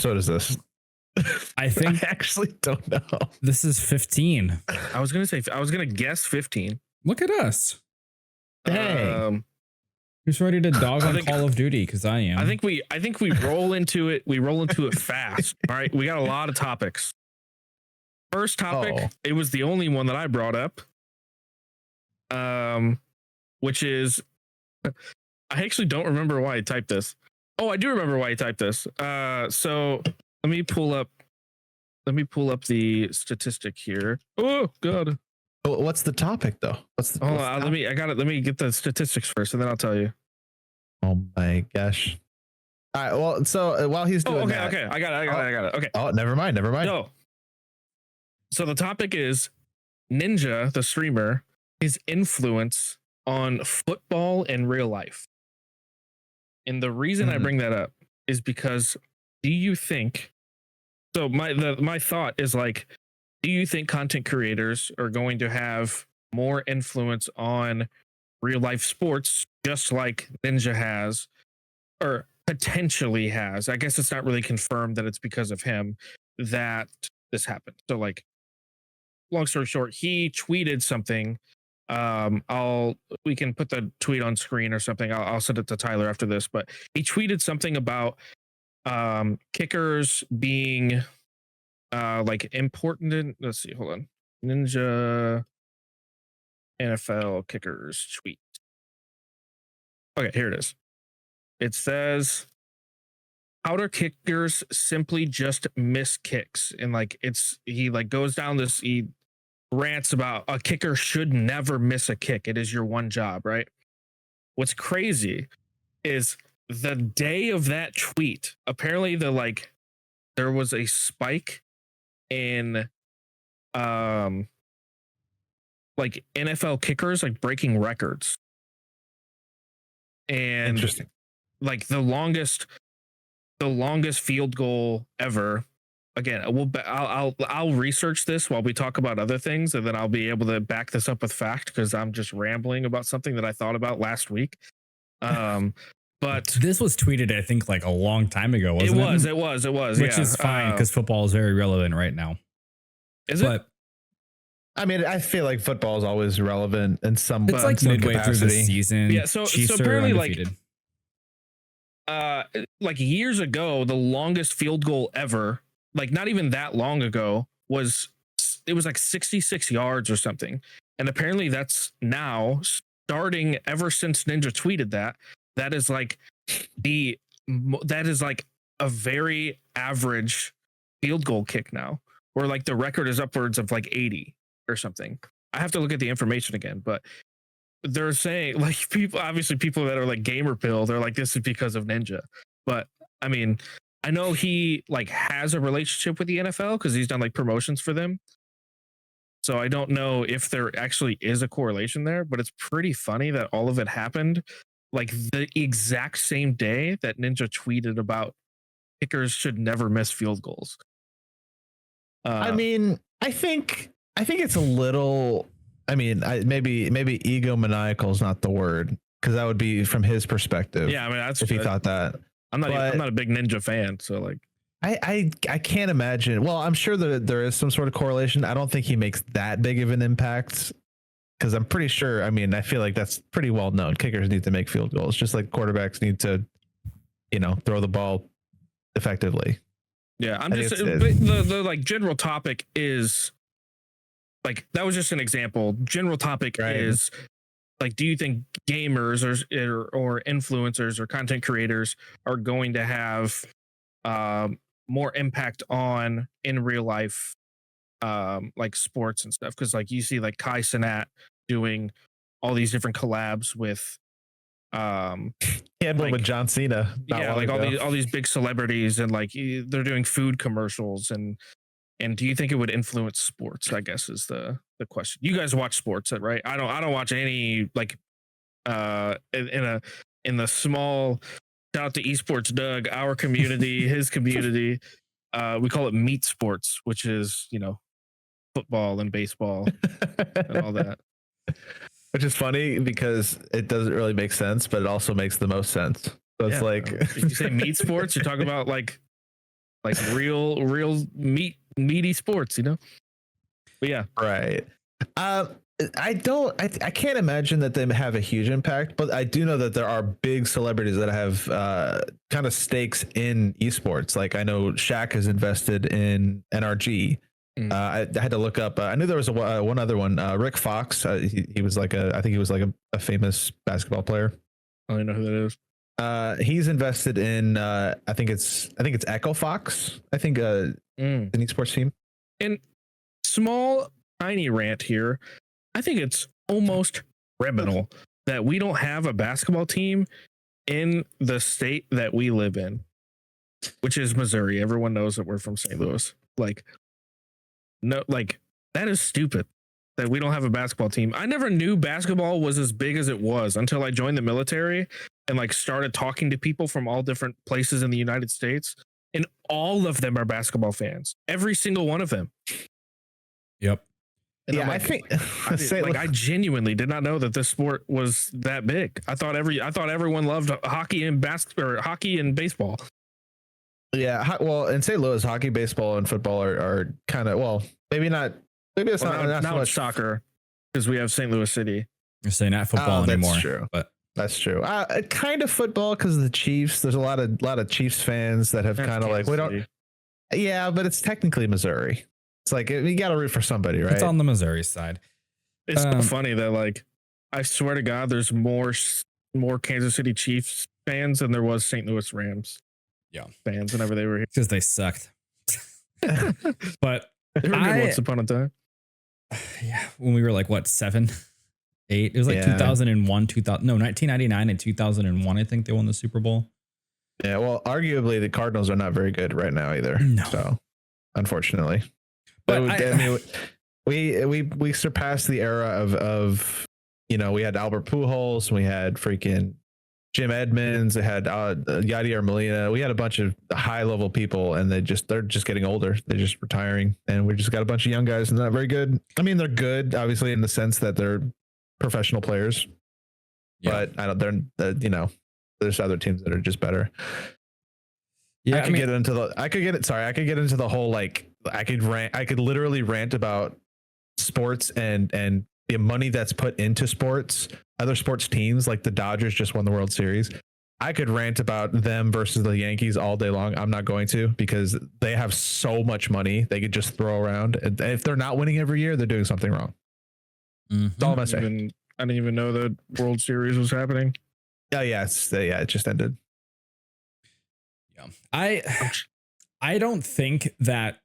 episode is this? I think I actually don't know. this is 15. I was gonna guess 15. Look at us. Dang. Who's ready to dog I on think- Call of Duty? Because I am. I think we roll into it. We roll into it fast. All right, we got a lot of topics. First topic, Oh. it was the only one that I brought up. Which is, I actually don't remember why I typed this. Oh, I do remember why I typed this. So let me pull up the statistic here. Oh God. What's the topic though? Hold on, let me get the statistics first, and then I'll tell you. Oh my gosh. All right. Well, so while he's doing that. Okay. I got it. Okay. Oh, never mind. So the topic is Ninja, the streamer, his influence on football in real life. And the reason I bring that up is because do you think so my thought is like, do you think content creators are going to have more influence on real life sports just like Ninja has, or potentially has? I guess it's not really confirmed that it's because of him that this happened. So like, long story short, he tweeted something. We can put the tweet on screen or something. I'll send it to Tyler after this, but he tweeted something about kickers being like important in, let's see, hold on. Ninja NFL kickers tweet. Okay, here it is. It says, how do kickers simply just miss kicks? And like he like goes down this, he rants about a kicker should never miss a kick. It is your one job, right? What's crazy is the day of that tweet, apparently there was a spike in like NFL kickers like breaking records. And Interesting. like the longest field goal ever. Again, I'll research this while we talk about other things, and then I'll be able to back this up with fact because I'm just rambling about something that I thought about last week. But this was tweeted, I think, like a long time ago, wasn't it? It was. Which is fine because football is very relevant right now. Is it? I mean, I feel like football is always relevant in some. It's like some midway through the capacity. season. Yeah, so apparently, undefeated. like years ago, the longest field goal ever, like not even that long ago, was like 66 yards or something. And apparently that's now starting ever since Ninja tweeted that is like a very average field goal kick now, where like the record is upwards of like 80 or something. I have to look at the information again, but they're saying like people that are like gamer pill, they're like, this is because of Ninja. But I mean, I know he like has a relationship with the NFL because he's done like promotions for them. So I don't know if there actually is a correlation there, but it's pretty funny that all of it happened like the exact same day that Ninja tweeted about kickers should never miss field goals. I mean, I think it's a little. I mean, maybe egomaniacal is not the word, because that would be from his perspective. Yeah, I mean, that's if he thought that. I'm not a big Ninja fan, so like I can't imagine. Well, I'm sure that there is some sort of correlation. I don't think he makes that big of an impact, because I'm pretty sure. I mean, I feel like that's pretty well known. Kickers need to make field goals, just like quarterbacks need to, throw the ball effectively. Yeah, I'm just the like general topic is like, that was just an example. General topic is like, do you think gamers or influencers or content creators are going to have more impact on in real life like sports and stuff? Because like you see like Kai Cenat doing all these different collabs with He had one with John Cena. Yeah, like all these big celebrities, and like they're doing food commercials, and do you think it would influence sports? I guess is the question. You guys watch sports, right? I don't watch any like in the small. Shout out to esports Doug, our community, his community. We call it meat sports, which is football and baseball and all that. Which is funny because it doesn't really make sense, but it also makes the most sense. So it's like if you say meat sports, you're talking about like like real meaty sports, you know. But yeah, Right. I can't imagine that they have a huge impact, but I do know that there are big celebrities that have kind of stakes in esports. Like I know Shaq is invested in NRG. I had to look up. I knew there was one other one. Rick Fox. He was like I think he was like a famous basketball player. I don't know who that is. He's invested in. I think it's Echo Fox. I think an esports team. And small tiny rant here. I think it's almost criminal that we don't have a basketball team in the state that we live in, which is Missouri. Everyone knows that we're from St. Louis. Like, no, like that is stupid that we don't have a basketball team. I never knew basketball was as big as it was until I joined the military and like started talking to people from all different places in the United States. And all of them are basketball fans. Every single one of them. Yep. And Yeah, like, I think I genuinely did not know that this sport was that big. I thought everyone loved hockey and hockey and baseball. Yeah, well, in St. Louis, hockey, baseball, and football are kind of, well, maybe not. Maybe it's not so now much it's soccer because we have St. Louis City. You're saying not football that's anymore. True. But that's true. Kind of football because of the Chiefs. There's a lot of Chiefs fans that have kind of like we don't. Yeah, but it's technically Missouri. It's like you got to root for somebody, right? it's on the Missouri side. It's so funny that like I swear to God, there's more Kansas City Chiefs fans than there was St. Louis Rams. Fans whenever they were here Because they sucked. But they were good once upon a time. Yeah, when we were like what 7, 8, it was like 2001, 1999 and 2001. I think they won the Super Bowl. Yeah, well, arguably the Cardinals are not very good right now either. No. So, unfortunately, But I mean, we surpassed the era of we had Albert Pujols, we had freaking Jim Edmonds, they had Yadier Molina. We had a bunch of high level people, and they're just getting older. They're just retiring, and we just got a bunch of young guys and not very good. I mean, they're good, obviously, in the sense that they're professional players, but I don't. There's other teams that are just better. Yeah, I could get into the whole like I could literally rant about sports and the money that's put into sports. Other sports teams like the Dodgers just won the World Series. I could rant about them versus the Yankees all day long. I'm not going to because they have so much money they could just throw around. And if they're not winning every year, they're doing something wrong. That's all I'm gonna say. I didn't even know the World Series was happening. Oh yeah, it just ended. Yeah, I don't think that.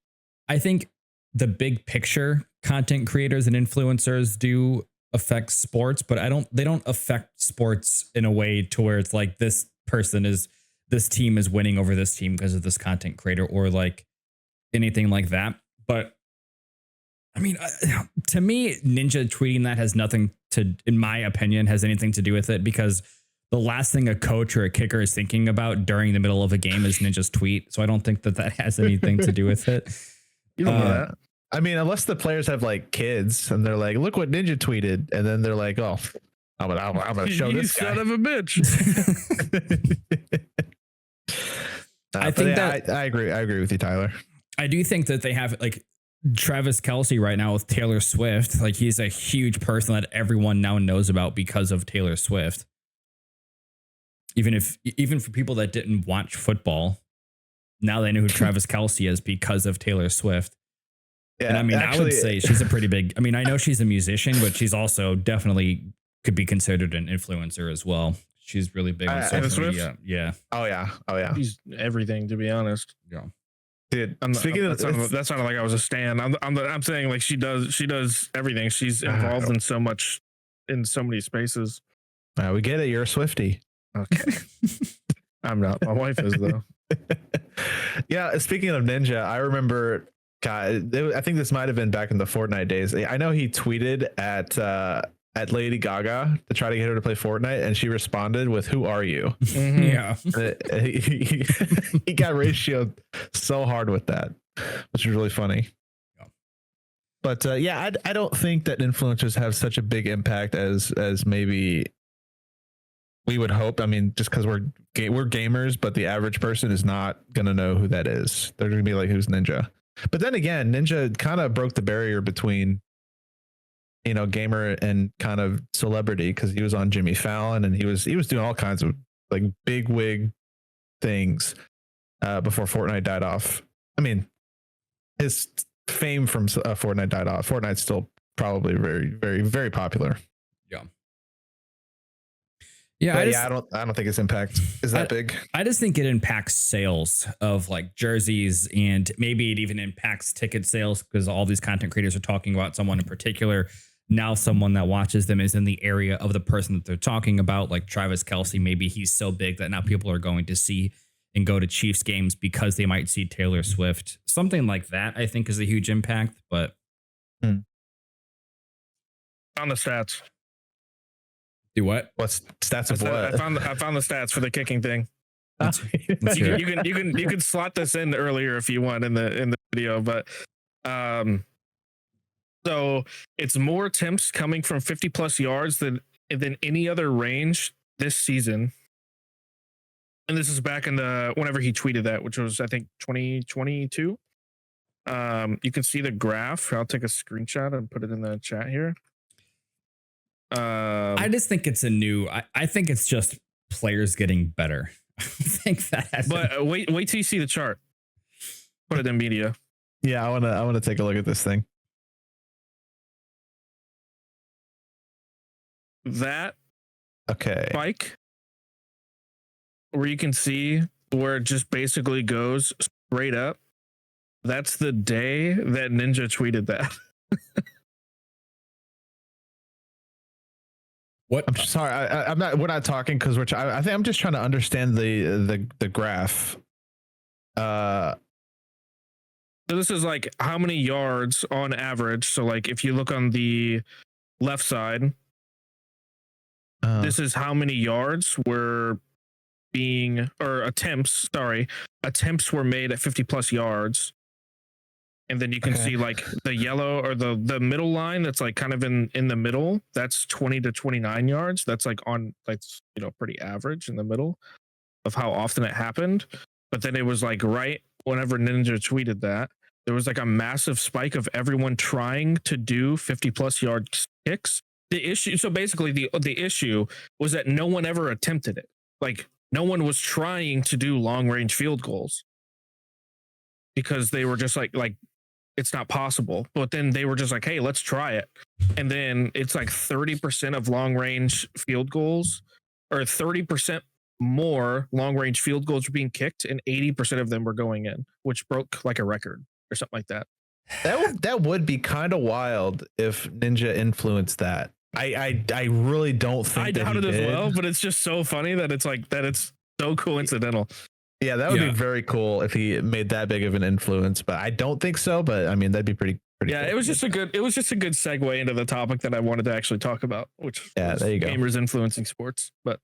I think the big picture content creators and influencers do affect sports, but they don't affect sports in a way to where it's like this team is winning over this team because of this content creator or like anything like that. But I mean, to me, Ninja tweeting that has nothing to, in my opinion, has anything to do with it, because the last thing a coach or a kicker is thinking about during the middle of a game is Ninja's tweet. So I don't think that has anything to do with it. You don't know that. I mean, unless the players have like kids and they're like, look what Ninja tweeted. And then they're like, oh, I'm going to show this guy. Son of a bitch. I think I agree. I agree with you, Tyler. I do think that they have like Travis Kelce right now with Taylor Swift. Like he's a huge person that everyone now knows about because of Taylor Swift. Even for people that didn't watch football, now they know who Travis Kelce is because of Taylor Swift. Yeah, and I mean, actually, I would say she's a pretty big. I mean, I know she's a musician, but she's also definitely could be considered an influencer as well. She's really big on social media. Yeah. Oh yeah. She's everything, to be honest. Yeah. Dude, that sounded like I was a stan. I'm saying like she does everything. She's involved in so many spaces. We get it. You're a Swiftie. Okay. I'm not. My wife is though. Yeah. Speaking of Ninja, I remember. God, I think this might have been back in the Fortnite days. I know he tweeted at Lady Gaga to try to get her to play Fortnite, and she responded with, "Who are you?" Mm-hmm. Yeah, he got ratioed so hard with that, which was really funny. Yeah. But I don't think that influencers have such a big impact as maybe we would hope. I mean, just because we're gamers, but the average person is not gonna know who that is. They're gonna be like, "Who's Ninja?" But then again, Ninja kind of broke the barrier between, you know, gamer and kind of celebrity, because he was on Jimmy Fallon and he was doing all kinds of like big wig things before Fortnite died off. I mean, his fame from Fortnite died off. Fortnite's still probably very, very, very popular. Yeah, I don't think its impact is that big. I just think it impacts sales of like jerseys, and maybe it even impacts ticket sales because all these content creators are talking about someone in particular. Now someone that watches them is in the area of the person that they're talking about, like Travis Kelce. Maybe he's so big that now people are going to see and go to Chiefs games because they might see Taylor Swift. Something like that, I think, is a huge impact. But on the stats. Do what? What's stats of what? I found the stats for the kicking thing. Let's hear it. You can slot this in earlier if you want in the video, but so it's more attempts coming from 50 plus yards than any other range this season. And this is back in the whenever he tweeted that, which was I think 2022. You can see the graph. I'll take a screenshot and put it in the chat here. I just think it's I think it's just players getting better. I think that. But wait till you see the chart. Put it in media. Yeah, I wanna take a look at this thing. That okay spike where you can see where it just basically goes straight up. That's the day that Ninja tweeted that. What? I'm sorry, I'm not. We're not talking because I think I'm just trying to understand the graph. So this is like how many yards on average. So like if you look on the left side, this is how many yards were attempts were made at 50 plus yards. And then you can see like the yellow or the middle line that's like kind of in the middle. That's 20 to 29 yards. That's like pretty average in the middle of how often it happened. But then it was like right whenever Ninja tweeted that, there was like a massive spike of everyone trying to do 50 plus yard kicks. So basically the issue was that no one ever attempted it. Like no one was trying to do long range field goals because they were just like it's not possible. But then they were just like, hey, let's try it. And then it's like 30% of long range field goals, or 30% more long range field goals were being kicked, and 80% of them were going in, which broke like a record or something like that. That would be kind of wild if Ninja influenced that. I really don't think I doubt it as well, but it's just so funny that it's so coincidental. Yeah, that would be very cool if he made that big of an influence, but I don't think so. But I mean, that'd be pretty. Yeah, cool. it was just a good segue into the topic that I wanted to actually talk about, which there you go. Gamers influencing sports. But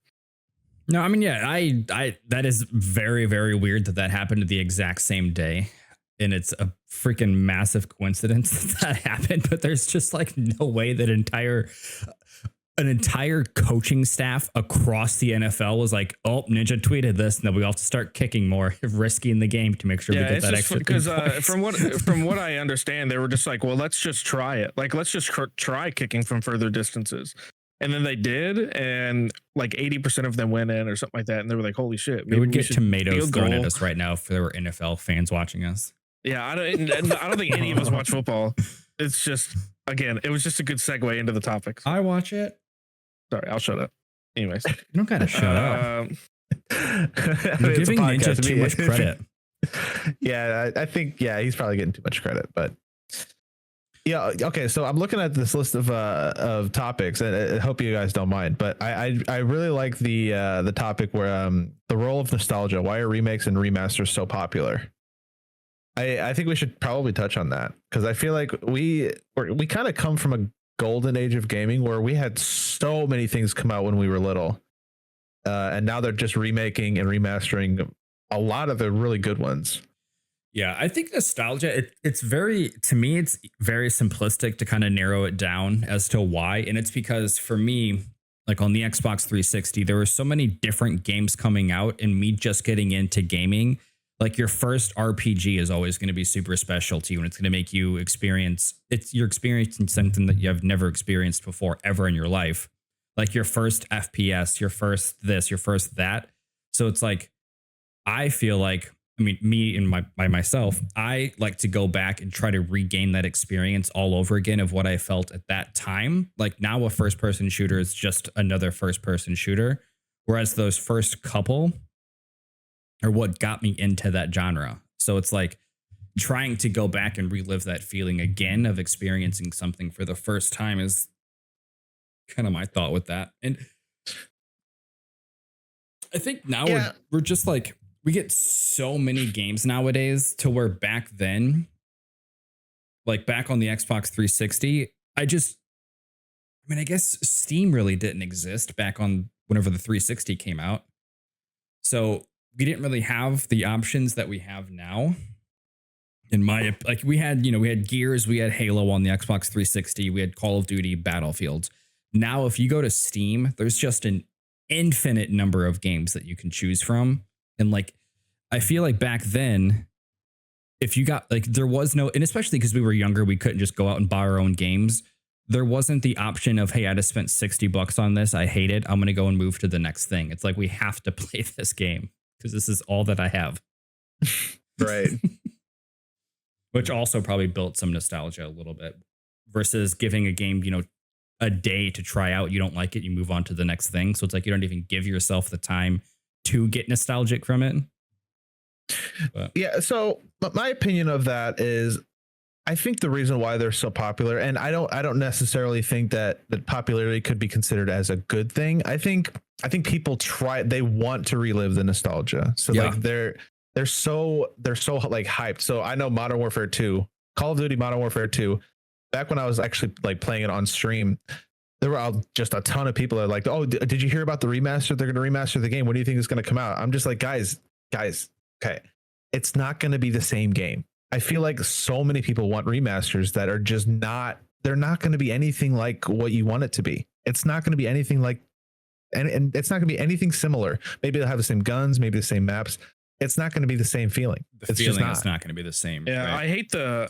no, I mean, yeah, I that is very, very weird that happened the exact same day. And it's a freaking massive coincidence that happened, but there's just like no way that an entire coaching staff across the NFL was like, oh, Ninja tweeted this, and then we all have to start kicking more, risking the game to make sure we get that extra. Because from what I understand, they were just like, well, let's just try it. Like, let's just try kicking from further distances. And then they did, and like 80% of them went in or something like that. And they were like, holy shit. We would get tomatoes thrown at us right now if there were NFL fans watching us. Yeah, I don't think any of us watch football. It's just, again, it was just a good segue into the topic. I watch it. Sorry, I'll shut up. Anyways. You don't gotta shut up. You're giving Ninja too much credit. Yeah, I think he's probably getting too much credit, but yeah, okay. So I'm looking at this list of topics, and I hope you guys don't mind, but I really like the topic where the role of nostalgia. Why are remakes and remasters so popular? I think we should probably touch on that, because I feel like we kind of come from a golden age of gaming where we had so many things come out when we were little, and now they're just remaking and remastering a lot of the really good ones. Yeah, I think nostalgia, it's very simplistic to kind of narrow it down as to why. And it's because for me, like on the Xbox 360, there were so many different games coming out, and me just getting into gaming, like your first RPG is always going to be super special to you, and it's going to make you experience you're experiencing something that you have never experienced before ever in your life. Like your first FPS, your first this, your first that. So it's like, I feel like, I mean, me and myself, I like to go back and try to regain that experience all over again of what I felt at that time. Like now a first person shooter is just another first person shooter. Whereas those first couple are what got me into that genre. So it's like trying to go back and relive that feeling again of experiencing something for the first time is kind of my thought with that. And I think now we're just like, we get so many games nowadays to where back then, like back on the Xbox 360, I mean, I guess Steam really didn't exist back on whenever the 360 came out. So we didn't really have the options that we have now. Like we had Gears, we had Halo on the Xbox 360, we had Call of Duty, Battlefield. Now, if you go to Steam, there's just an infinite number of games that you can choose from. And like, I feel like back then, if you got like, there was no, and especially because we were younger, we couldn't just go out and buy our own games. There wasn't the option of, hey, I just spent $60 on this. I hate it. I'm going to go and move to the next thing. It's like, we have to play this game because this is all that I have. Right. Which also probably built some nostalgia a little bit versus giving a game, a day to try out. You don't like it, you move on to the next thing. So it's like you don't even give yourself the time to get nostalgic from it. But. Yeah. So my opinion of that is, I think the reason why they're so popular, and I don't necessarily think that popularity could be considered as a good thing. I think people they want to relive the nostalgia. So like they're so like hyped. So I know Modern Warfare 2, Call of Duty Modern Warfare 2, back when I was actually like playing it on stream, there were just a ton of people that are like, oh, did you hear about the remaster? They're going to remaster the game. When do you think it's going to come out? I'm just like, guys, okay. It's not going to be the same game. I feel like so many people want remasters that are just they're not going to be anything like what you want it to be. It's not going to be anything like, and it's not going to be anything similar. Maybe they'll have the same guns, maybe the same maps. It's not going to be the same feeling. The feeling is not going to be the same. Yeah. Right?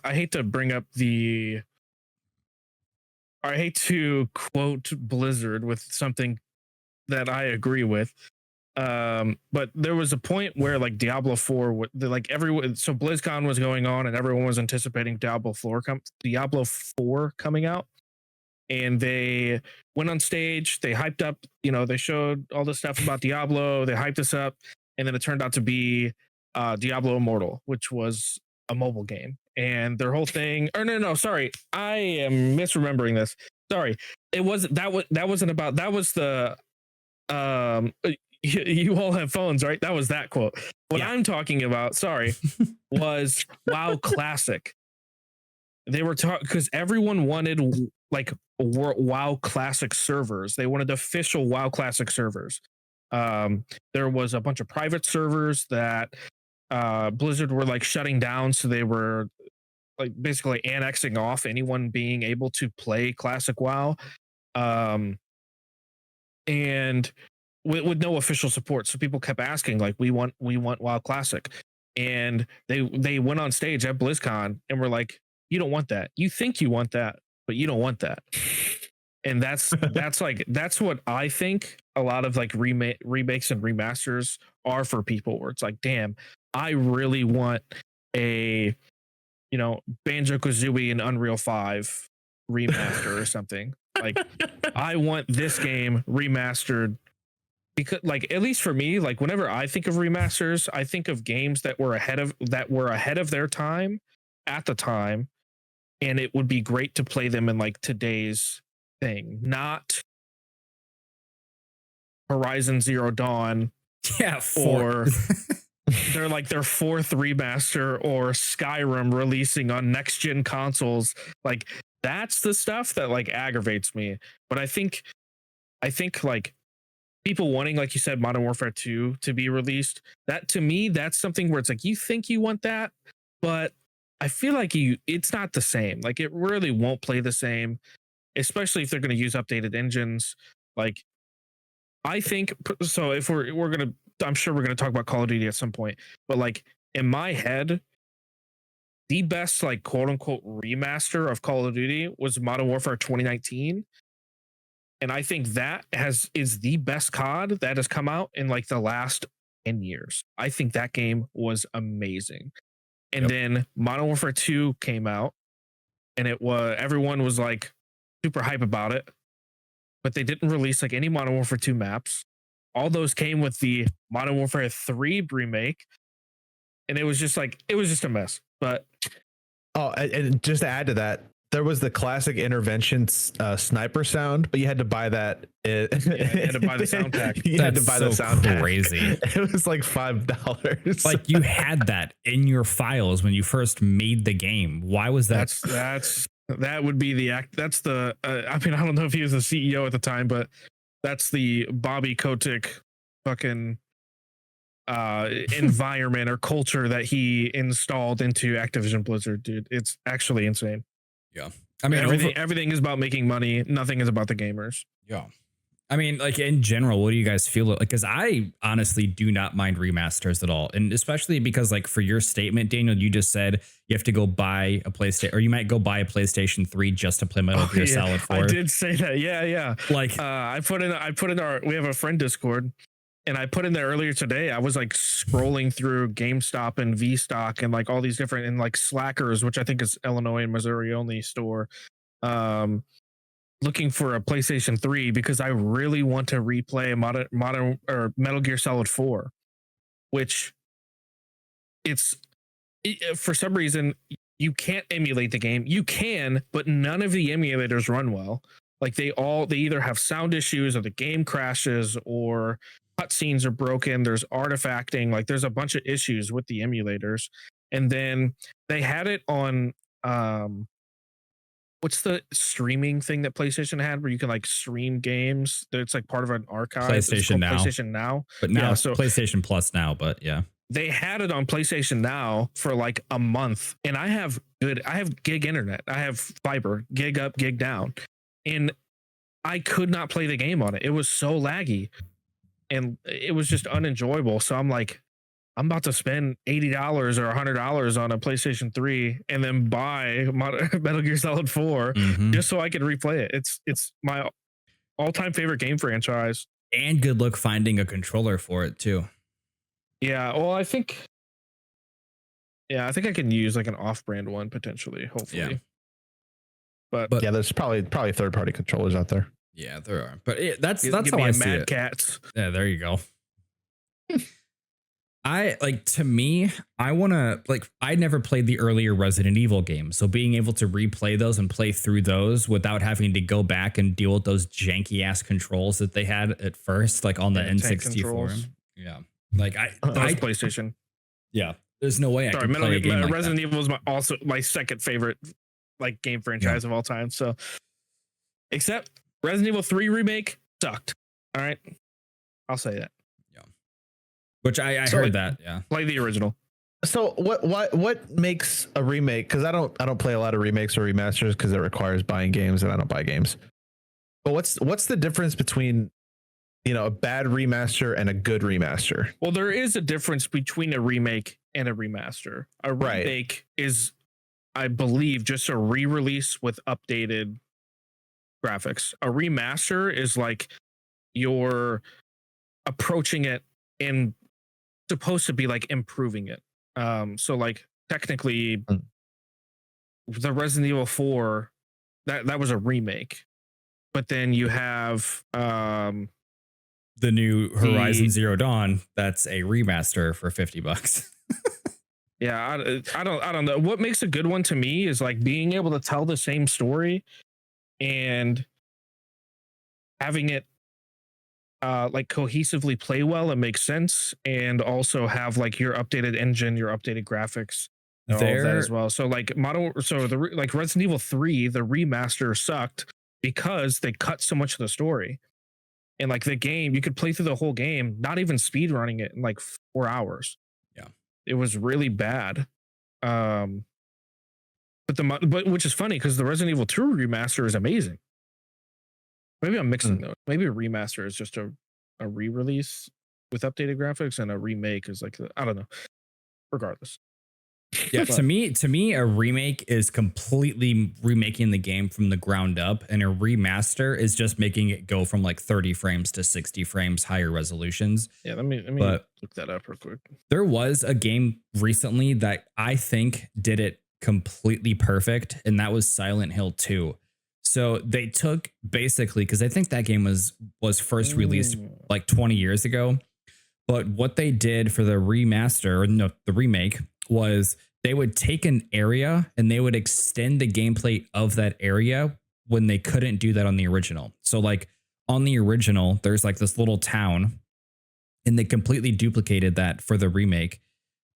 I hate to bring up I hate to quote Blizzard with something that I agree with. But there was a point where like Diablo 4, like everyone, so BlizzCon was going on and everyone was anticipating Diablo 4 coming out. And they went on stage, they hyped up, they showed all the stuff about Diablo, they hyped us up, and then it turned out to be Diablo Immortal, which was a mobile game. And their whole thing, or no, sorry, I am misremembering this. Sorry, it wasn't that wasn't about, that was the you all have phones, right? That was that quote. What I'm talking about, sorry, was WoW Classic. They were talking because everyone wanted like WoW Classic servers. They wanted official WoW Classic servers. There was a bunch of private servers that Blizzard were like shutting down, so they were like basically annexing off anyone being able to play Classic WoW, and with no official support. So people kept asking, like, we want WoW Classic, and they went on stage at BlizzCon and were like, you don't want that. You think you want that, but you don't want that. And that's what I think a lot of like remakes and remasters are for people, where it's like, damn, I really want a Banjo-Kazooie and Unreal 5 remaster or something. Like, I want this game remastered, because like, at least for me, like whenever I think of remasters, I think of games that were ahead of their time at the time, and it would be great to play them in like today's thing, not Horizon Zero Dawn, or they're like their fourth remaster, or Skyrim releasing on next gen consoles. Like, that's the stuff that like aggravates me. But I think like people wanting, like you said, Modern Warfare 2 to be released, that to me, that's something where it's like, you think you want that, but I feel like it's not the same. Like, it really won't play the same, especially if they're going to use updated engines. Like, I think so. If we're gonna, I'm sure we're gonna talk about Call of Duty at some point. But like in my head, the best like quote unquote remaster of Call of Duty was Modern Warfare 2019, and I think that is the best COD that has come out in like the last 10 years. I think that game was amazing. And Yep. then Modern Warfare 2 came out, and everyone was like super hype about it, but they didn't release like any Modern Warfare 2 maps. All those came with the Modern Warfare 3 remake, and it was just a mess. But Oh, and just to add to that, there was the classic intervention sniper sound, but you had to buy that. you had to buy the sound pack. You had to That's buy the so sound pack. crazy. It was like $5. Like you had that in your files when you first made the game. Why was that? That would be the act. That's the. I mean, I don't know if he was the CEO at the time, but that's the Bobby Kotick fucking environment or culture that he installed into Activision Blizzard, dude. It's actually insane. Yeah. I mean, everything is about making money. Nothing is about the gamers. yeah. I mean, like in general, what do you guys feel like? Because I honestly do not mind remasters at all. And especially because like for your statement, Daniel, you just said you have to go buy a PlayStation, or you might go buy a PlayStation 3 just to play Metal Gear Solid 4. I did say that. Yeah. Like I put in we have a friend Discord, and I put in there earlier today. I was like scrolling through GameStop and VStock and like all these different, and like Slackers, which I think is Illinois and Missouri only store, looking for a PlayStation 3 because I really want to replay modern or Metal Gear Solid 4, which for some reason you can't emulate the game. You can, but none of the emulators run well. Like they either have sound issues, or the game crashes, or cutscenes are broken. There's artifacting. Like there's a bunch of issues with the emulators. And then they had it on what's the streaming thing that PlayStation had where you can like stream games? It's like part of an archive. PlayStation Now. PlayStation Now. but now yeah, it's so- PlayStation Plus now, but yeah. They had it on PlayStation Now for like a month, and I have gig internet. I have fiber, gig up, gig down, and I could not play the game on it. It was so laggy, and it was just unenjoyable. So I'm like, I'm about to spend $80 or $100 on a PlayStation 3 and then buy Metal Gear Solid 4 Mhm. just so I can replay it. It's my all-time favorite game franchise. And good luck finding a controller for it too. Yeah, well, I think I can use like an off-brand one potentially, hopefully. Yeah. But Yeah, there's probably third-party controllers out there. Yeah, there are. But that's give how me I a see Mad it. Catz. Yeah, there you go. To me, I want to I never played the earlier Resident Evil games. So being able to replay those and play through those without having to go back and deal with those janky ass controls that they had at first, like on the Yeah, tank N64. controls. Yeah. Like That was PlayStation. yeah, there's no way I Sorry, could play a game like Resident that. Evil is also my second favorite like game franchise of all time. So, except Resident Evil 3 remake sucked. All right, I'll say that. Which I So- heard that. Yeah. Play the original. So what makes a remake? Because I don't play a lot of remakes or remasters because it requires buying games, and I don't buy games. But what's the difference between a bad remaster and a good remaster? Well, there is a difference between a remake and a remaster. A Right. remake is, I believe, just a re-release with updated graphics. A remaster is like you're approaching it and supposed to be like improving it. So like technically the Resident Evil 4 that was a remake. But then you have The new Horizon Zero Dawn, that's a remaster for $50. yeah, I don't know. What makes a good one to me is like being able to tell the same story and having it like cohesively play well and make sense, and also have like your updated engine, your updated graphics, and all of that as well. So like like Resident Evil 3, the remaster sucked because they cut so much of the story. And like the game, you could play through the whole game, not even speed running it in like 4 hours. Yeah. It was really bad. But which is funny because the Resident Evil 2 remaster is amazing. Maybe I'm mixing those. Maybe a remaster is just a a re-release with updated graphics, and a remake is like I don't know. Regardless, Yeah, But- to me, a remake is completely remaking the game from the ground up, and a remaster is just making it go from like 30 frames to 60 frames higher resolutions. yeah. Let me But- look that up real quick. There was a game recently that I think did it completely perfect, and that was Silent Hill 2. So they took basically, because I think that game was first released like 20 years ago. But what they did for the remaster, or no, the remake, was they would take an area and they would extend the gameplay of that area when they couldn't do that on the original. So like on the original, there's like this little town, and they completely duplicated that for the remake.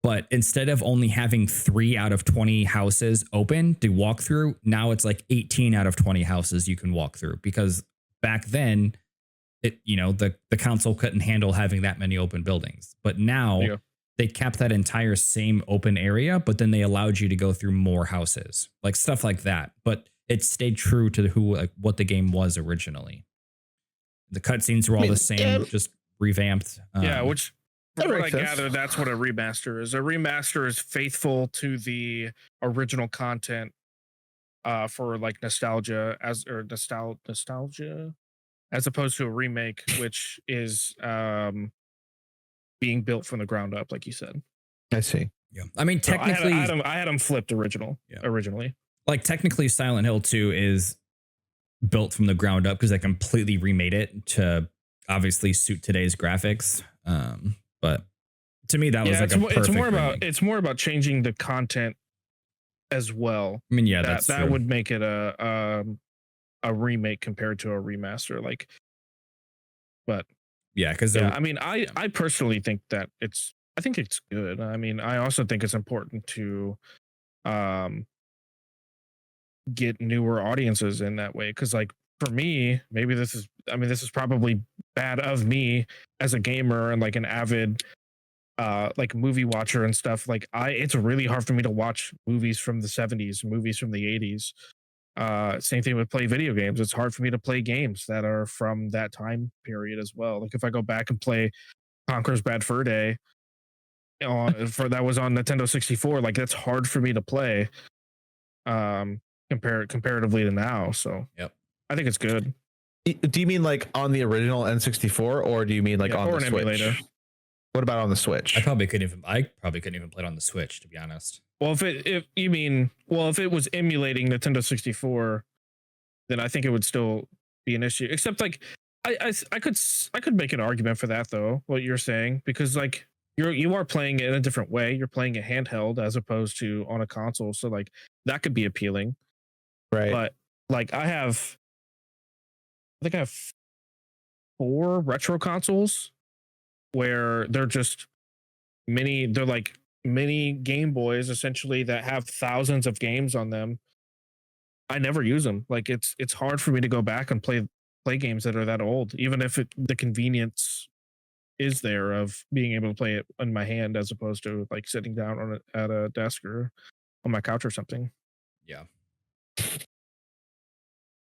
But instead of only having 3 out of 20 houses open to walk through, now it's like 18 out of 20 houses you can walk through, because back then the console couldn't handle having that many open buildings. But now Yeah. they kept that entire same open area, but then they allowed you to go through more houses, like stuff like that. But it stayed true to what the game was originally. The cutscenes were all I mean, the same, yeah. just revamped. Yeah, which that from what I makes sense. gather, that's what a remaster is. A remaster is faithful to the original content, for like nostalgia as opposed to a remake, which is being built from the ground up, like you said. I see. yeah. I mean, So technically, I had them flipped Yeah. originally. like technically Silent Hill 2 is built from the ground up because they completely remade it to obviously suit today's graphics. But to me, that was like a perfect remake. It's more about changing the content as well. I mean, yeah, that that's that true. would make it a remake compared to a remaster. Like, but Yeah, because yeah, I mean, I personally think that I think it's good. I mean, I also think it's important to get newer audiences in that way, because like for me, this is probably bad of me as a gamer and like an avid like movie watcher and stuff. Like it's really hard for me to watch movies from the 70s, movies from the 80s. Same thing with play video games. It's hard for me to play games that are from that time period as well. Like if I go back and play Conker's Bad Fur Day that was on Nintendo 64, like that's hard for me to play comparatively to now. So Yep. I think it's good. Do you mean like on the original N64, or do you mean like Yeah, on or the an Switch? emulator. What about on the Switch? I probably couldn't even play it on the Switch, to be honest. Well, if it was emulating Nintendo 64, then I think it would still be an issue. Except like I could make an argument for that though, what you're saying, because like you are playing it in a different way. You're playing it handheld as opposed to on a console, so like that could be appealing. Right. But like I think I have 4 retro consoles where they're like mini Game Boys essentially that have thousands of games on them. I never use them. Like it's hard for me to go back and play games that are that old, even if the convenience is there of being able to play it in my hand as opposed to like sitting down at a desk or on my couch or something. Yeah.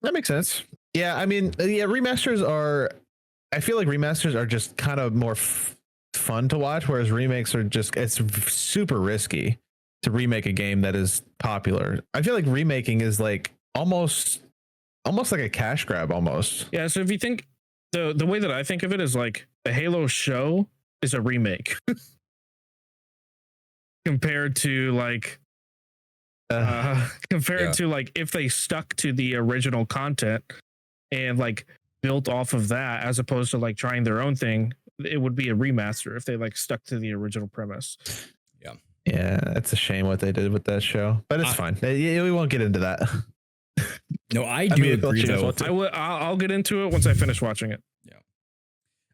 That makes sense. Yeah, I mean, yeah, I feel like remasters are just kind of more fun to watch, whereas remakes are it's super risky to remake a game that is popular. I feel like remaking is like almost like a cash grab almost. Yeah, so if you think the way that I think of it is like the Halo show is a remake compared to like to like if they stuck to the original content and like built off of that as opposed to like trying their own thing, it would be a remaster if they like stuck to the original premise. Yeah, it's a shame what they did with that show, but it's fine. We won't get into that. No, I do agree though. I'll get into it once I finish watching it. Yeah,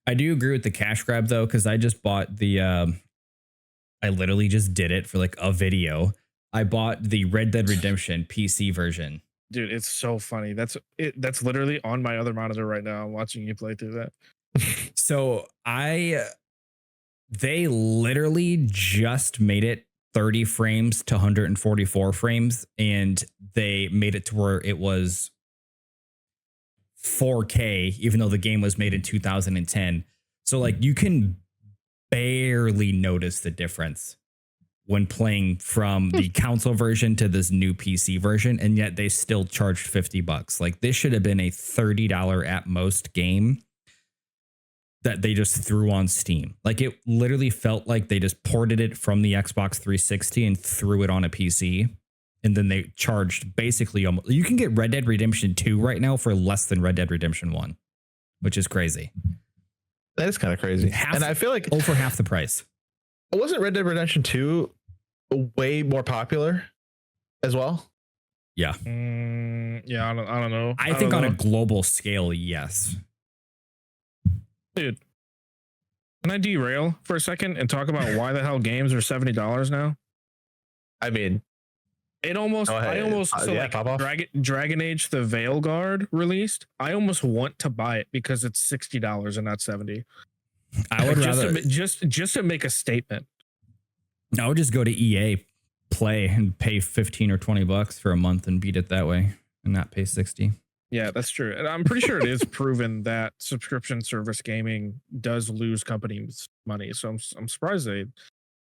I do agree with the cash grab though, because I just bought the I literally just did it for like a video. I bought the Red Dead Redemption PC version. Dude, it's so funny. That's literally on my other monitor right now. I'm watching you play through that. So they literally just made it 30 frames to 144 frames, and they made it to where it was 4K, even though the game was made in 2010. So like you can barely notice the difference when playing from the console version to this new PC version, and yet they still charged $50. Like this should have been a $30 at most game that they just threw on Steam. Like it literally felt like they just ported it from the Xbox 360 and threw it on a PC. And then they charged basically almost, you can get Red Dead Redemption 2 right now for less than Red Dead Redemption 1, which is crazy. That is kind of crazy. And I feel like over half the price. Wasn't Red Dead Redemption 2 way more popular as well? Yeah. Yeah, I don't know. I think on a global scale, yes. Dude, can I derail for a second and talk about why the hell games are $70 now? I mean, I almost Dragon Age the Veilguard released. I almost want to buy it because it's $60 and not 70. I would rather just to make a statement. I would just go to EA Play and pay $15 or $20 for a month and beat it that way and not pay 60. Yeah, that's true. And I'm pretty sure it is proven that subscription service gaming does lose companies money. So I'm surprised they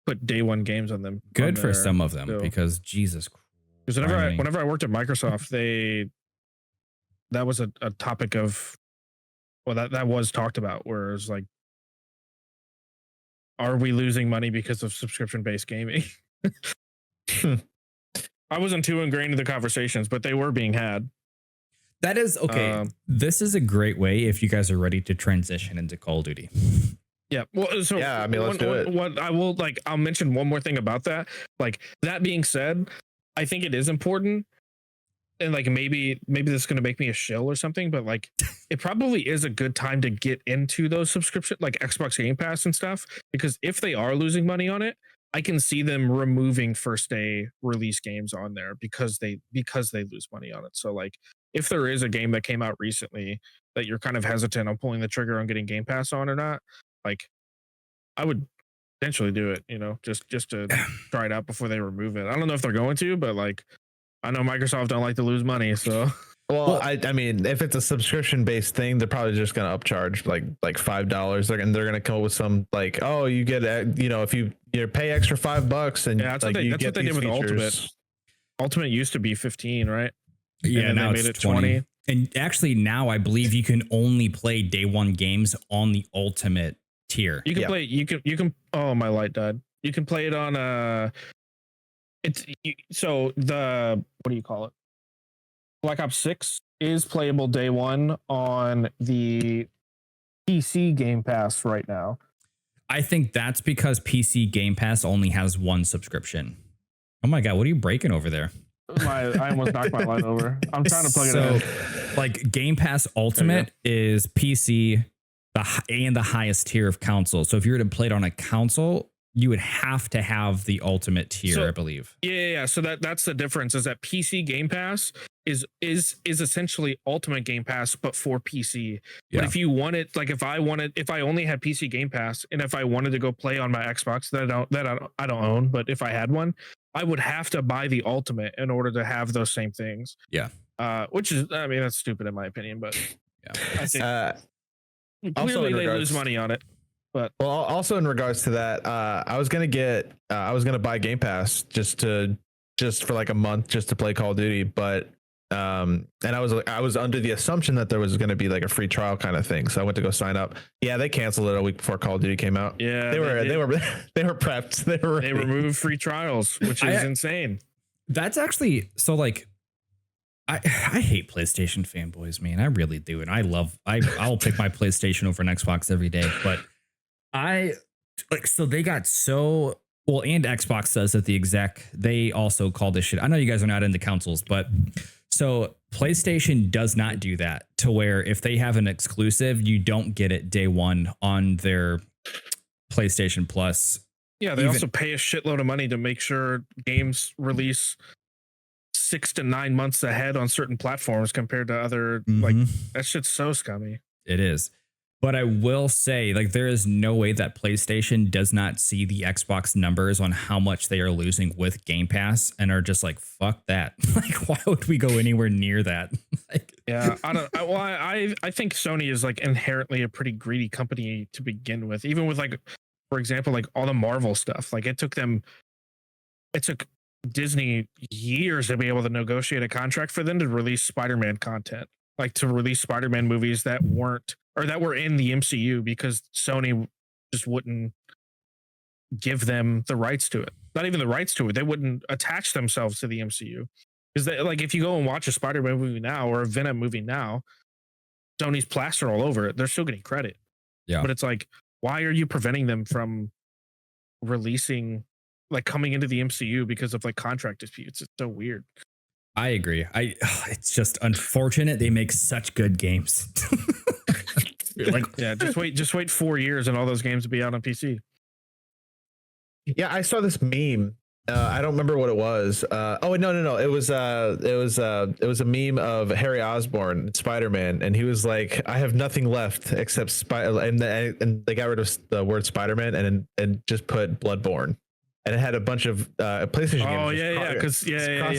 put day one games on them. Good for some of them because Jesus Christ. Because whenever I worked at Microsoft, that was a topic of, well, that was talked about, where it's like, are we losing money because of subscription based gaming? I wasn't too ingrained in the conversations, but they were being had. That is okay. This is a great way if you guys are ready to transition into Call of Duty. Yeah. Well, so yeah, I mean, let's do it. What I will I'll mention one more thing about that. Like, that being said, I think it is important. And like maybe this is going to make me a shill or something, but like it probably is a good time to get into those subscription, like Xbox Game Pass and stuff, because if they are losing money on it, I can see them removing first day release games on there because they lose money on it. So like if there is a game that came out recently that you're kind of hesitant on pulling the trigger on getting Game Pass on or not, like I would potentially do it, just to try it out before they remove it. I don't know if they're going to, but like I know Microsoft don't like to lose money, so. Well, I mean, if it's a subscription based thing, they're probably just going to upcharge like $5. They're going to come up with some like, oh, you get, if you pay extra $5 and that's what they did with Ultimate. Ultimate used to be 15, right? Yeah, now they made it 20. And actually, now I believe you can only play day one games on the Ultimate tier. You can play. You can. Oh, my light died. You can play it on so the, what do you call it? Black Ops 6 is playable day one on the PC Game Pass right now. I think that's because PC Game Pass only has one subscription. Oh my God, what are you breaking over there? I almost knocked my light over. I'm trying to plug it in. Like Game Pass Ultimate is PC and the highest tier of console. So if you were to play it on a console, you would have to have the Ultimate tier, I believe. Yeah. So that's the difference, is that PC Game Pass is essentially Ultimate Game Pass, but for PC. Yeah. But if you wanted, like if I only had PC Game Pass, and if I wanted to go play on my Xbox that I don't own, but if I had one, I would have to buy the Ultimate in order to have those same things. Yeah. Which is, I mean, that's stupid in my opinion, but yeah. I think clearly they lose money on it. But well, also in regards to that, I was gonna buy Game Pass just for like a month just to play Call of Duty, but and I was under the assumption that there was going to be like a free trial kind of thing, so I went to go sign up. Yeah, they canceled it a week before Call of Duty came out. Yeah, they were prepped. They removed free trials, which is insane. That's actually so like. I hate PlayStation fanboys, man. I really do, and I'll pick my PlayStation over an Xbox every day, but. So they got so well, and Xbox says that they also call this shit. I know you guys are not into consoles, but so PlayStation does not do that, to where if they have an exclusive, you don't get it day one on their PlayStation Plus. Yeah, they also pay a shitload of money to make sure games release 6 to 9 months ahead on certain platforms compared to other, like that shit's so scummy. It is. But I will say, like, there is no way that PlayStation does not see the Xbox numbers on how much they are losing with Game Pass and are just like, fuck that. Like, why would we go anywhere near that? Like, Yeah, I think Sony is like inherently a pretty greedy company to begin with. Even with like, for example, like all the Marvel stuff. Like it took Disney years to be able to negotiate a contract for them to release Spider-Man content, like to release Spider-Man movies that were in the MCU because Sony just wouldn't give them the rights to it. Not even the rights to it. They wouldn't attach themselves to the MCU. Because like if you go and watch a Spider-Man movie now or a Venom movie now, Sony's plastered all over it. They're still getting credit. Yeah. But it's like, why are you preventing them from releasing, like coming into the MCU because of like contract disputes? It's so weird. I agree. It's just unfortunate they make such good games. Like, yeah, just wait 4 years and all those games will be out on PC. Yeah, I saw this meme. I don't remember what it was. Oh no! It was a meme of Harry Osborn, Spider-Man, and he was like, "I have nothing left except Spider," and they got rid of the word Spider-Man and just put Bloodborne, and it had a bunch of PlayStation games. Oh yeah, because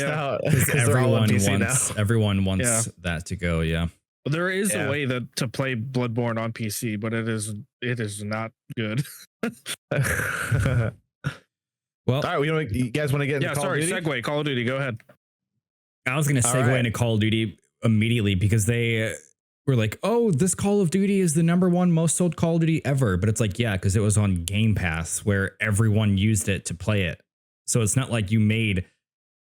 out Because they're all on PC everyone wants that to go. Yeah. Well, there is a way to play Bloodborne on PC, but it is not good. Well, all right, you guys want to get into Call of Duty? Segue, Call of Duty, go ahead. I was going to segue into Call of Duty immediately because they were like, oh, this Call of Duty is the #1 most sold Call of Duty ever. But it's like, yeah, because it was on Game Pass where everyone used it to play it. So it's not like you made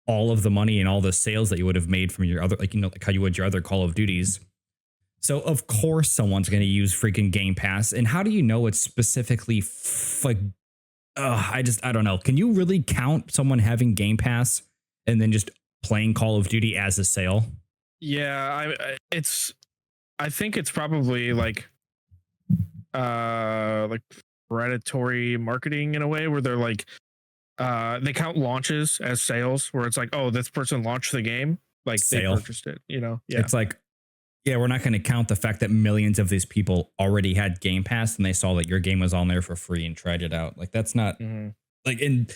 all of the money and all the sales that you would have made from your other, like, you know, like how you would your other Call of Duties. So of course someone's going to use freaking Game Pass. And how do you know it's specifically like, I don't know. Can you really count someone having Game Pass and then just playing Call of Duty as a sale? Yeah, I think it's probably like predatory marketing in a way where they're like, they count launches as sales, where it's like, oh, this person launched the game, like Sale. they purchased it, you know? Yeah. It's like, yeah, we're not going to count the fact that millions of these people already had Game Pass and they saw that your game was on there for free and tried it out. Like that's not like in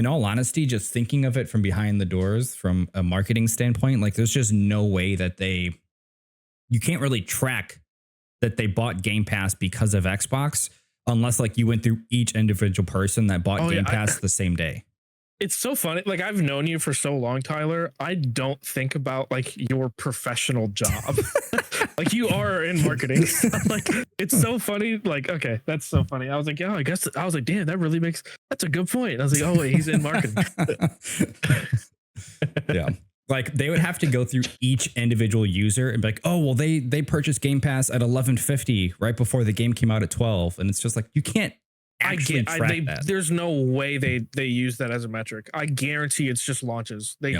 all honesty, just thinking of it from behind the doors from a marketing standpoint, like there's just no way that you can't really track that they bought Game Pass because of Xbox unless like you went through each individual person that bought Game Pass the same day. It's so funny. Like I've known you for so long, Tyler. I don't think about like your professional job. Like you are in marketing. Like it's so funny. Like, okay, that's so funny. I was like, yeah, I was like, damn, that's a good point. I was like, oh wait, he's in marketing. Yeah. Like they would have to go through each individual user and be like, oh, well, they purchased Game Pass at 11:50 right before the game came out at 12. And it's just like, you can't actually track that. There's no way they use that as a metric. I guarantee it's just launches. They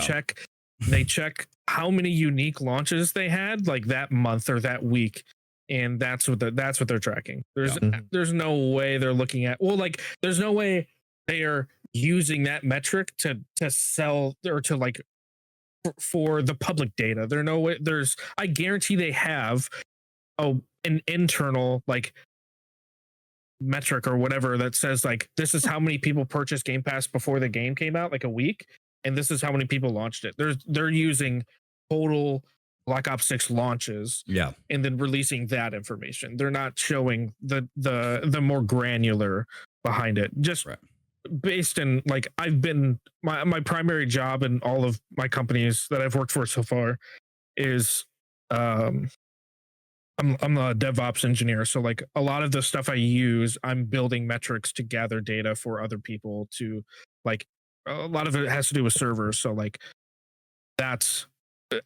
check how many unique launches they had like that month or that week, and that's what they're tracking. There's no way they're looking at, well, like there's no way they are using that metric to sell or to like for the public data. There's no way. I guarantee they have an internal like metric or whatever that says like, this is how many people purchased Game Pass before the game came out, like a week, and this is how many people launched it. They're using total Black Ops 6 launches, and then releasing that information. They're not showing the more granular behind it. Just based in like, I've been my primary job in all of my companies that I've worked for so far is I'm a DevOps engineer, so like a lot of the stuff I use, I'm building metrics to gather data for other people to like, a lot of it has to do with servers. So like that's,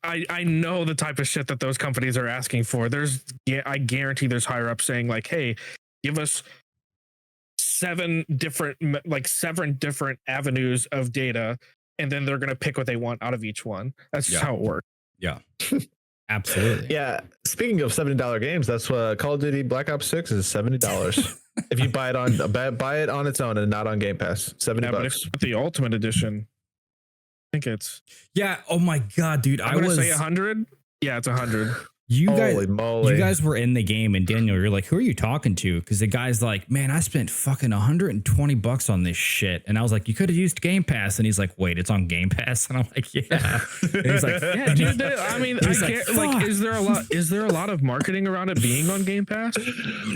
I know the type of shit that those companies are asking for. I guarantee there's higher up saying like, hey, give us 7 different avenues of data, and then they're going to pick what they want out of each one. That's just how it works. Yeah. Absolutely. Yeah. Speaking of $70 games, that's what Call of Duty Black Ops 6 is $70. If you buy it on its own and not on Game Pass, $70. But if the Ultimate Edition, I think it's Oh my God, dude. I'm gonna say 100. Yeah, it's 100. You Holy guys, moly. you guys were in the game, and Daniel, you're like, who are you talking to? Because the guy's like, man, I spent fucking $120 on this shit, and I was like, you could have used Game Pass, and he's like, wait, it's on Game Pass, and I'm like, yeah. And he's like, Yeah, dude. I mean, I He's like, can't, like, "Fuck." is there a lot of marketing around it being on Game Pass?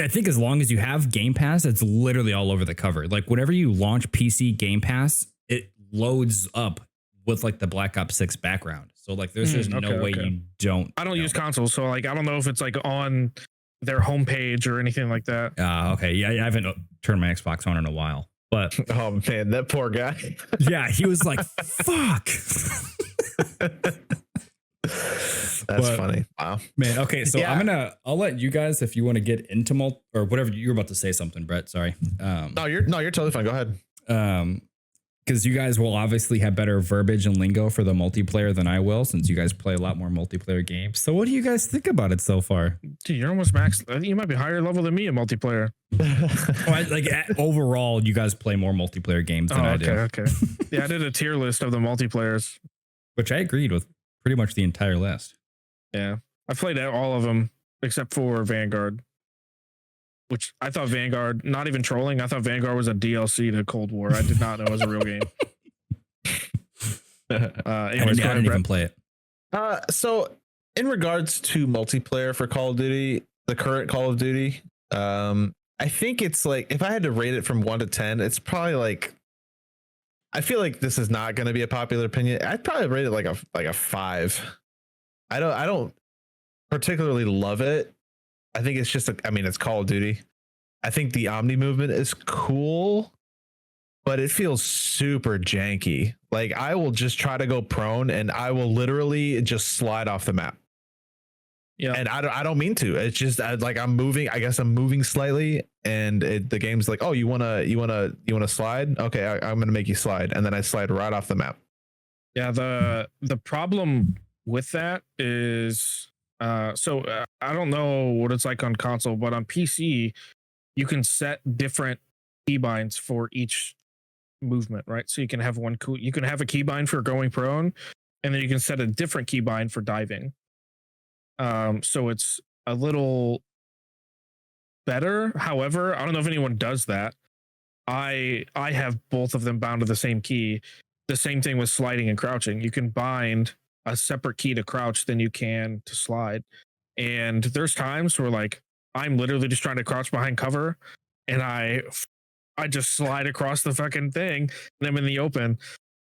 I think as long as you have Game Pass, it's literally all over the cover. Like whenever you launch PC Game Pass, it loads up with like the Black Ops 6 background. So like there's just no way you don't. I don't use consoles, so like I don't know if it's like on their homepage or anything like that. Okay. Yeah, I haven't turned my Xbox on in a while. But Oh man, that poor guy. yeah, he was like, fuck. That's But- funny. Wow. Man, okay, so Yeah. I'll let you guys if you want to get into or whatever you're about to say something, Brett. Sorry. You're totally fine. Go ahead. Because you guys will obviously have better verbiage and lingo for the multiplayer than I will, since you guys play a lot more multiplayer games. So what do you guys think about it so far? Dude, you're almost max. I think you might be higher level than me in multiplayer. Overall, you guys play more multiplayer games than I do, Okay. Yeah, I did a tier list of the multiplayers. which I agreed with pretty much the entire list. Yeah, I played all of them except for Vanguard, which I thought Vanguard, not even trolling, I thought Vanguard was a DLC to Cold War. I did not know it was a real game. I Anyways, go didn't ahead, even Brett. play it. So in regards to multiplayer for Call of Duty, the current Call of Duty, I think it's like, if I had to rate it from 1 to 10, it's probably like, I feel like this is not going to be a popular opinion. I'd probably rate it like a 5. I don't particularly love it. I think it's just it's Call of Duty. I think the Omni movement is cool, but it feels super janky. Like I will just try to go prone and I will literally just slide off the map. Yeah. And I don't mean to. It's just I'm moving. I guess I'm moving slightly, and the game's like, oh, you wanna slide? Okay, I'm gonna make you slide, and then I slide right off the map. Yeah, the problem with that is I don't know what it's like on console, but on PC you can set different keybinds for each movement, right? So you can have you can have a keybind for going prone, and then you can set a different keybind for diving. So it's a little better. However, I don't know if anyone does that. I have both of them bound to the same key. The same thing with sliding and crouching. You can bind a separate key to crouch than you can to slide. And there's times where like I'm literally just trying to crouch behind cover and I just slide across the fucking thing and I'm in the open.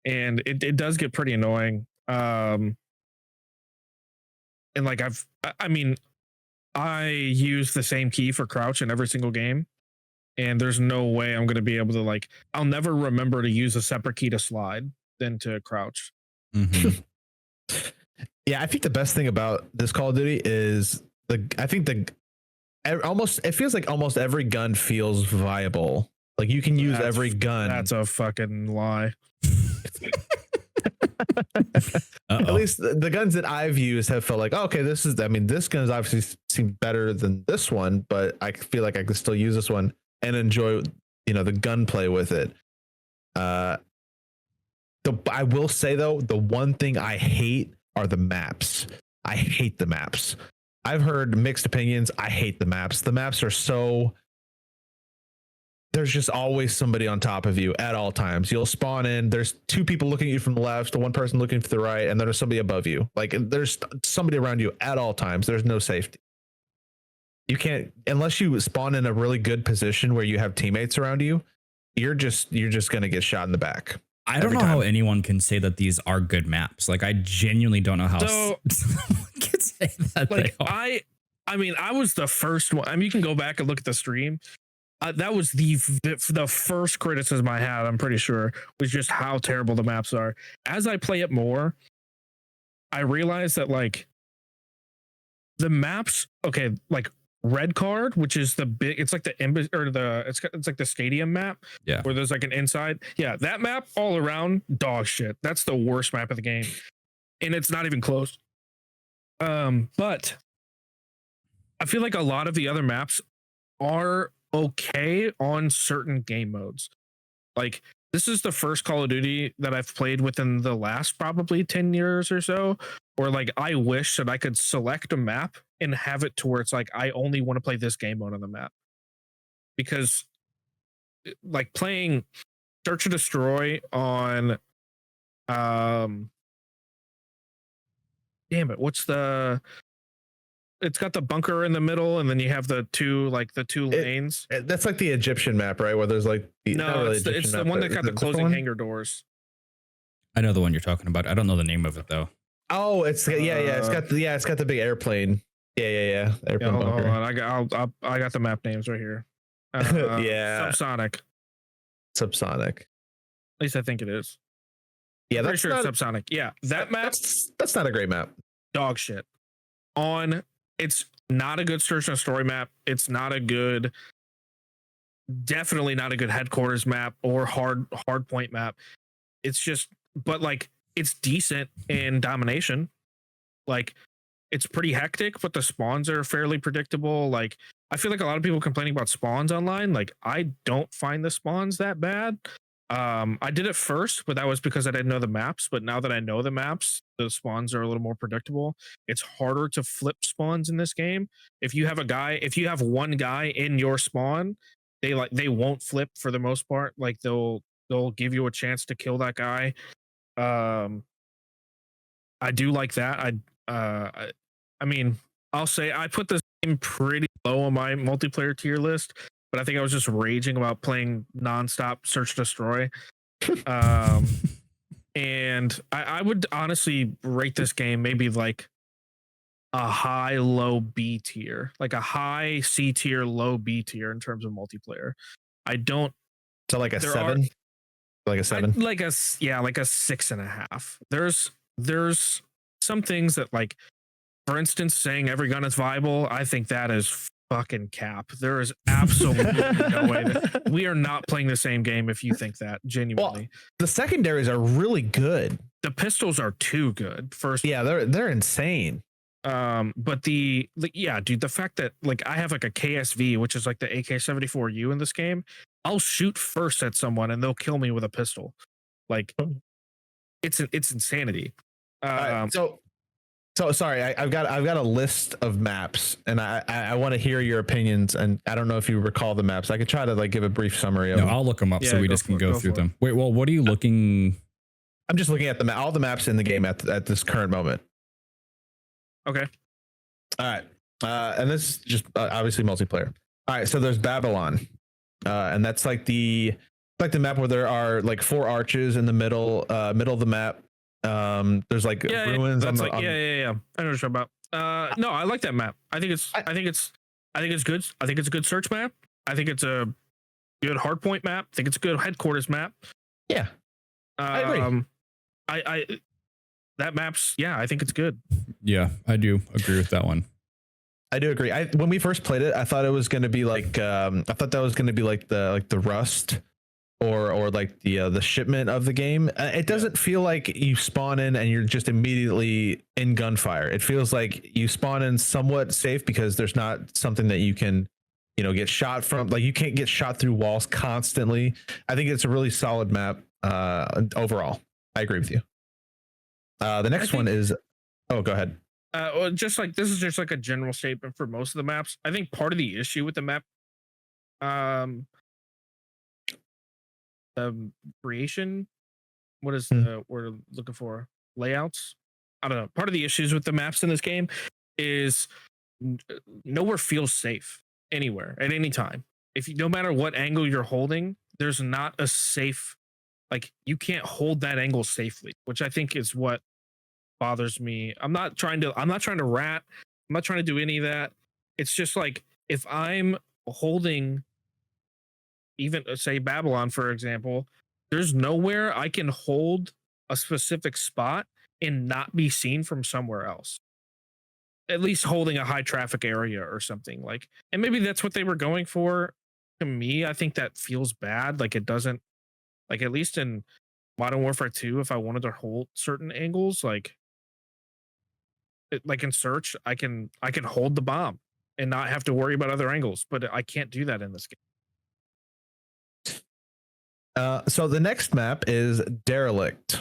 And it does get pretty annoying. And like I use the same key for crouch in every single game. And there's no way I'm going to be able to I'll never remember to use a separate key to slide than to crouch. Mhm. Yeah, I think the best thing about this Call of Duty is it feels like almost every gun feels viable. Like you can use every gun. That's a fucking lie. At least the guns that I've used have felt like, oh, okay, this gun is obviously seem better than this one, but I feel like I can still use this one and enjoy, the gunplay with it. I will say though, the one thing I hate are the maps. I hate the maps. I've heard mixed opinions. I hate the maps. The maps are so. There's just always somebody on top of you at all times. You'll spawn in. There's 2 people looking at you from the left, one person looking to the right, and then there's somebody above you. Like there's somebody around you at all times. There's no safety. You can't, unless you spawn in a really good position where you have teammates around you. You're just gonna get shot in the back. I don't Every know how time. anyone can say that these are good maps. Like I genuinely don't know how So- someone can say that Like they are. I was the first one. I mean, you can go back and look at the stream. That was the first criticism I had. I'm pretty sure was just how terrible the maps are. As I play it more, I realize that the maps. Okay, like Red Card, which is the big. It's like the it's like the stadium map. Yeah. Where there's like an inside. Yeah, that map all around dog shit. That's the worst map of the game, and it's not even close. But I feel like a lot of the other maps are okay on certain game modes. Like this is the first Call of Duty that I've played within the last probably 10 years or so, or like I wish that I could select a map and have it to where it's like I only want to play this game mode on the map. Because like playing Search and Destroy on damn it, it's got the bunker in the middle, and then you have the two lanes. That's like the Egyptian map, right? Where there's like it's the one that got the closing hangar doors. I know the one you're talking about. I don't know the name of it though. Oh, it's it's got the big airplane. Yeah. Airplane Hold bunker. on. I got the map names right here. Yeah. Subsonic. Subsonic. At least I think it is. Yeah, Pretty that's sure not, it's Subsonic. Yeah, that map, that's not a great map. dog shit. It's not a good search and story map. It's not a good, definitely not a good headquarters map or hard point map. It's just, but like it's decent in domination. Like it's pretty hectic, but the spawns are fairly predictable. Like I feel like a lot of people complaining about spawns online. Like I don't find the spawns that bad. I did it first, but that was because I didn't know the maps. But now that I know the maps, the spawns are a little more predictable. It's harder to flip spawns in this game. If you have one guy in your spawn, they won't flip for the most part. Like they'll give you a chance to kill that guy. I do like that. I mean, I'll say I put this game pretty low on my multiplayer tier list, but I think I was just raging about playing nonstop Search Destroy. And I would honestly rate this game maybe like a high, low B tier, like a high C tier, low B tier in terms of multiplayer. I don't. So like a 7? Like a 7? Like a 6.5. There's some things that, like, for instance, saying every gun is viable, I think that is fucking cap. There is absolutely no way that we are not playing the same game if you think that, genuinely. Well, the secondaries are really good. The pistols are too good. First, yeah, they're insane. But the fact that like I have like a KSV, which is like the AK-74U in this game, I'll shoot first at someone and they'll kill me with a pistol. Like it's insanity. So sorry, I've got a list of maps, and I want to hear your opinions. And I don't know if you recall the maps. I could try to like give a brief summary of No, them. I'll look them up so we just can go through them. Wait, well, what are you looking? I'm just looking at all the maps in the game at this current moment. Okay. All right. And this is just obviously multiplayer. All right. So there's Babylon, and that's like the map where there are like 4 arches in the middle of the map. There's like ruins. I know what you're talking about. No, I like that map. I think it's good. I think it's a good search map. I think it's a good hardpoint map. I think it's a good headquarters map. Yeah. I agree. That map's, I think it's good. Yeah, I do agree with that one. I do agree. When we first played it, I thought it was going to be like I thought that was going to be like the Rust or like the shipment of the game. It doesn't feel like you spawn in and you're just immediately in gunfire. It feels like you spawn in somewhat safe because there's not something that you can, get shot from. Like you can't get shot through walls constantly. I think it's a really solid map overall. I agree with you. The next one is, go ahead. Well, just like this is just like a general statement for most of the maps. I think part of the issue with the map, creation, what is the word I'm looking for? Layouts. I don't know. Part of the issues with the maps in this game is nowhere feels safe anywhere at any time. No matter what angle you're holding, there's not a safe. Like you can't hold that angle safely, which I think is what bothers me. I'm not trying to rat. I'm not trying to do any of that. It's just like if I'm holding, even say Babylon, for example, there's nowhere I can hold a specific spot and not be seen from somewhere else. At least holding a high traffic area or something like, and maybe that's what they were going for. To me, I think that feels bad. Like it doesn't, like at least in Modern Warfare 2, if I wanted to hold certain angles, like in search, I can hold the bomb and not have to worry about other angles, but I can't do that in this game. So the next map is Derelict.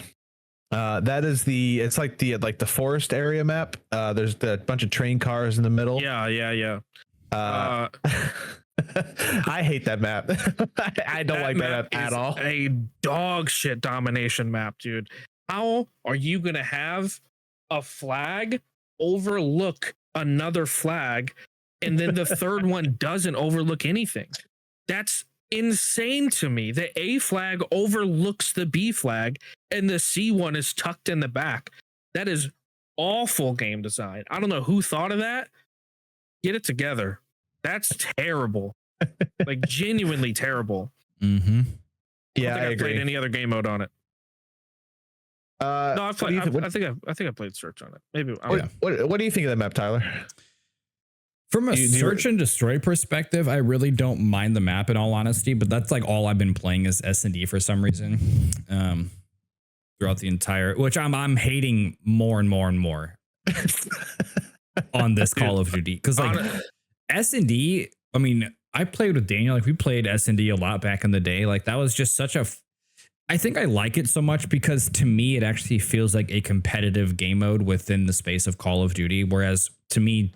That is it's like the forest area map. There's a bunch of train cars in the middle. Yeah. I hate that map. I don't like that map at all. A dog shit domination map, dude. How are you gonna have a flag overlook another flag, and then the third one doesn't overlook anything? That's insane to me. The A flag overlooks the B flag, and the C one is tucked in the back. That is awful game design. I don't know who thought of that. Get it together. That's terrible. Like genuinely terrible. Mm-hmm. Yeah, I I've played agree. any other game mode on it. No, I think I played Search on it. Maybe. What do you think of that map, Tyler? From a search and destroy perspective, I really don't mind the map in all honesty, but that's like all I've been playing is S&D for some reason. Throughout the entire, which I'm hating more and more and more on this Call of Duty. Because like S&D, I mean, I played with Daniel, like we played S&D a lot back in the day. Like that was just such I think I like it so much because to me, it actually feels like a competitive game mode within the space of Call of Duty. Whereas to me,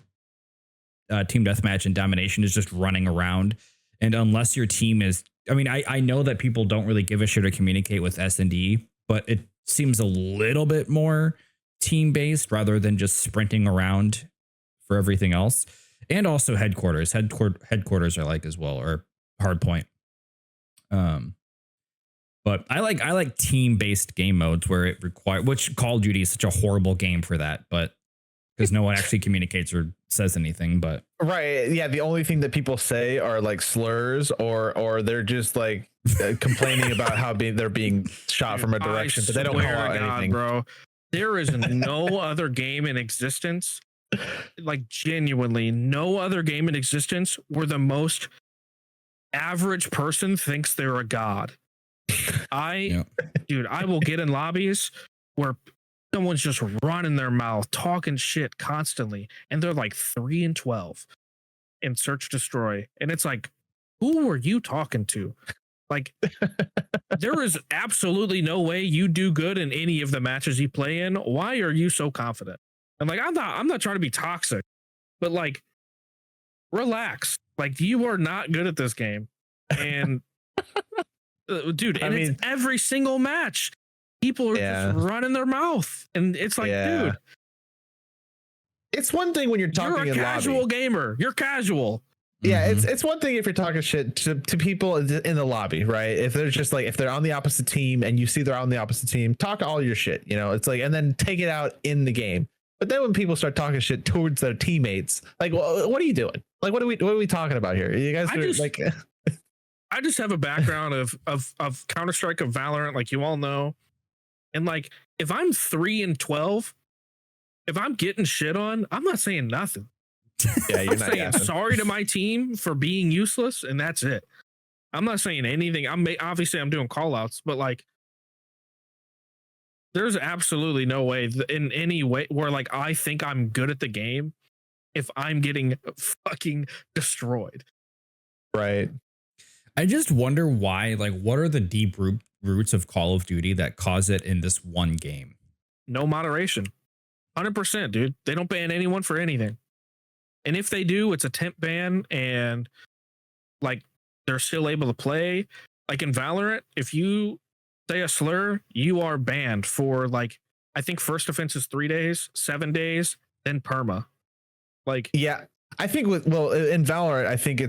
team deathmatch and domination is just running around. And unless your team is, I mean, I know that people don't really give a shit or communicate with S&D, but it seems a little bit more team based rather than just sprinting around for everything else. And also headquarters I like as well, or hardpoint. But I like team based game modes where it which Call of Duty is such a horrible game for that, but because no one actually communicates or says anything. But right, yeah, the only thing that people say are like slurs or they're just like complaining about how they're being shot from a direction, but they don't call out anything. Bro, there is no other game in existence, like genuinely no other game in existence where the most average person thinks they're a god. Dude, I will get in lobbies where someone's just running their mouth, talking shit constantly, and they're like 3 and 12 in Search Destroy. And it's like, who were you talking to? Like, there is absolutely no way you do good in any of the matches you play in. Why are you so confident? And like, I'm not trying to be toxic, but like, relax. Like, you are not good at this game. And dude, and it's every single match. People are just running their mouth, and it's like, dude, it's one thing when you're talking. You're a casual gamer. You're casual. Yeah, it's one thing if you're talking shit to people in the lobby, right? If they're just like if they're on the opposite team and you see they're on the opposite team, talk all your shit. You know, it's like, and then take it out in the game. But then when people start talking shit towards their teammates, like, well, what are you doing? Like, what are we talking about here? You guys like. I just have a background of Counter-Strike, of Valorant, like you all know. And like, if I'm 3 and 12, if I'm getting shit on, I'm not saying nothing. Yeah, you're I'm not saying sorry to my team for being useless, and that's it. I'm not saying anything. Obviously I'm doing call outs, but like, there's absolutely no way in any way where like I think I'm good at the game if I'm getting fucking destroyed. Right. I just wonder why, like, what are the deep roots of Call of Duty that cause it in this one game? No moderation. 100%, dude. They don't ban anyone for anything. And if they do, it's a temp ban, and like they're still able to play. Like in Valorant, if you say a slur, you are banned for like, I think first offense is 3 days, 7 days, then perma. Like, yeah, I think in Valorant, I think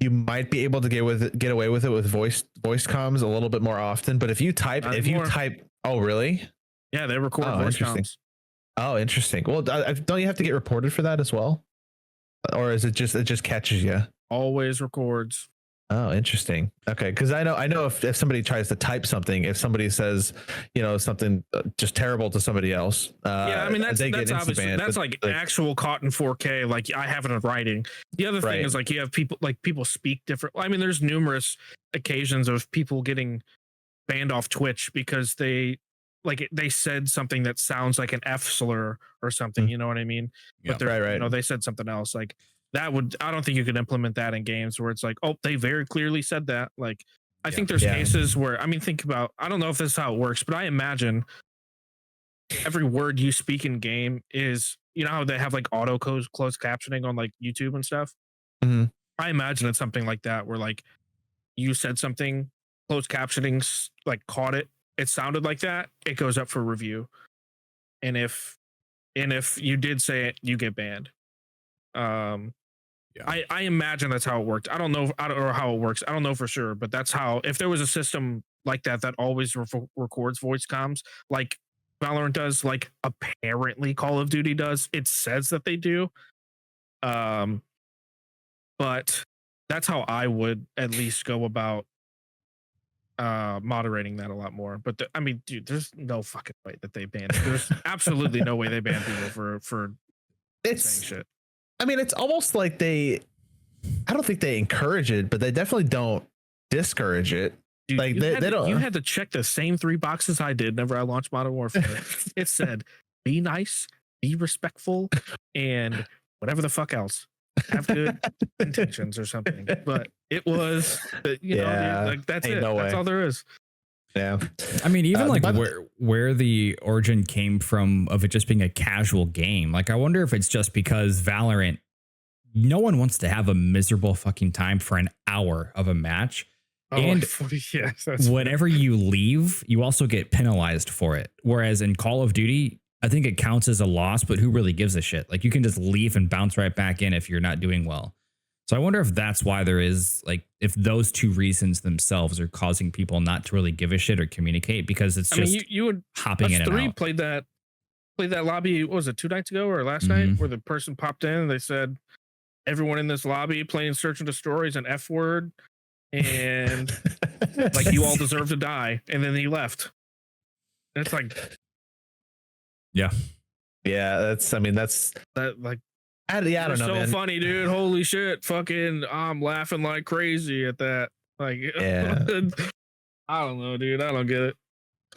you might be able to get away with it with voice comms a little bit more often. But if you type, oh really? Yeah, they record voice comms. Oh, interesting. Well, don't you have to get reported for that as well, or is it just catches you? Always records. Oh, interesting. Okay, because I know if somebody tries to type something, if somebody says, something just terrible to somebody else, yeah, I mean that's obviously banned, that's like actual caught in 4K. Like I have it in writing. The other thing is like you have people speak different. I mean, there's numerous occasions of people getting banned off Twitch because they said something that sounds like an F slur or something. You know what I mean? Yeah, but right. They said something else like. I don't think you could implement that in games where it's like, oh, they very clearly said that. Like, I think there's Yeah. cases where, I mean, think about, I don't know if this is how it works, but I imagine every word you speak in game is, you know how they have like auto closed captioning on like YouTube and stuff? Mhm. I imagine it's something like that where like you said something, closed captioning like caught it, it sounded like that, it goes up for review. And if you did say it, you get banned. I imagine that's how it worked. I don't know or how it works. I don't know for sure, but that's how, if there was a system like that that always records voice comms like Valorant does, like apparently Call of Duty does, it says that they do. But that's how I would at least go about moderating that a lot more. But I mean, dude, there's no fucking way that they banned it. There's absolutely no way they ban people for It's saying shit. I mean, it's almost like I don't think they encourage it, but they definitely don't discourage it. Dude, Like, you they had to- don't- You had to check the same 3 boxes I did whenever I launched Modern Warfare. It said, "Be nice, be respectful, and whatever the fuck else. Have good intentions or something." But it was, you know, Yeah, dude, like that's ain't it. no That's way. all there is. Yeah. I mean, even like by the- where the origin came from of it just being a casual game. Like, I wonder if it's just because Valorant, no one wants to have a miserable fucking time for an hour of a match. And yes, that's whenever you leave, you also get penalized for it. Whereas in Call of Duty, I think it counts as a loss, but who really gives a shit? Like, you can just leave and bounce right back in if you're not doing well. So I wonder if that's why there is, like, if those two reasons themselves are causing people not to really give a shit or communicate, because it's I just mean, you would hopping us in and three out. played that lobby. What was it, 2 nights ago or last night, where the person popped in and they said everyone in this lobby playing Search and Destroy is an F word, and like you all deserve to die, and then he left. And it's like Yeah, that's that, like I don't know, so man. funny, dude. Holy shit, fucking, I'm laughing like crazy at that. Like, Yeah. I don't know, dude. I don't get it.